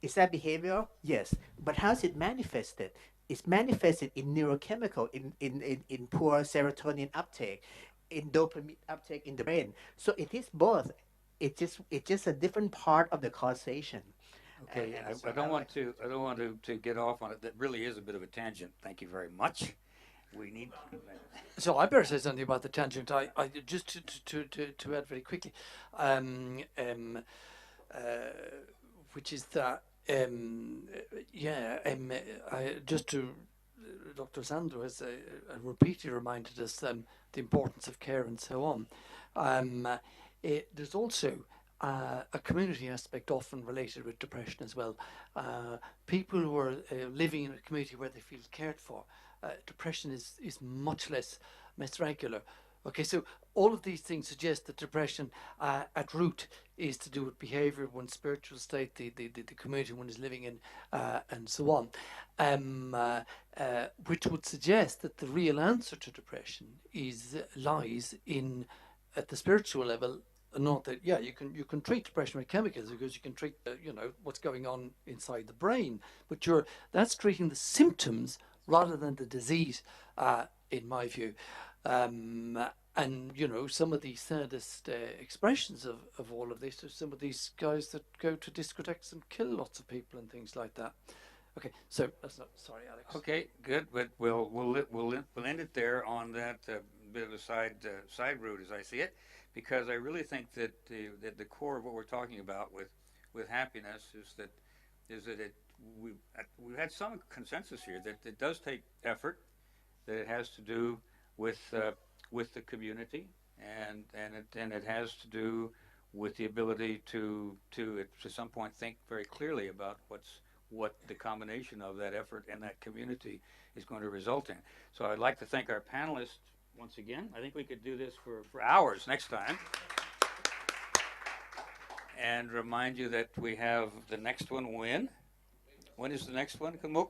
Is that behavioral? Yes. But how's it manifested? It's manifested in neurochemical, in poor serotonin uptake, in dopamine uptake in the brain. So it is both. It's just a different part of the causation. Okay, And I don't want to get off on it. That really is a bit of a tangent. Thank you very much. We need. So I better say something about the tangent. I just to add very quickly, which is that just to Dr. Sandro has repeatedly reminded us the importance of care and so on. There's also a community aspect often related with depression as well. People who are living in a community where they feel cared for, depression is much less regular. Okay, so all of these things suggest that depression at root is to do with behavior, one's spiritual state, the community one is living in, and so on, which would suggest that the real answer to depression lies in at the spiritual level. Not that, yeah, you can treat depression with chemicals because you can treat what's going on inside the brain, but that's treating the symptoms rather than the disease, in my view. And some of the saddest expressions of all of this are some of these guys that go to discotheques and kill lots of people and things like that. Okay, so that's not. Sorry, Alex. Okay, good, but we'll end it there on that bit of a side route as I see it. Because I really think that the core of what we're talking about with happiness is that we've had some consensus here that it does take effort, that it has to do with the community, and it has to do with the ability to some point think very clearly about what the combination of that effort and that community is going to result in. So I'd like to thank our panelists. Once again, I think we could do this for hours next time. And remind you that we have the next one when? When is the next one, Kamuk?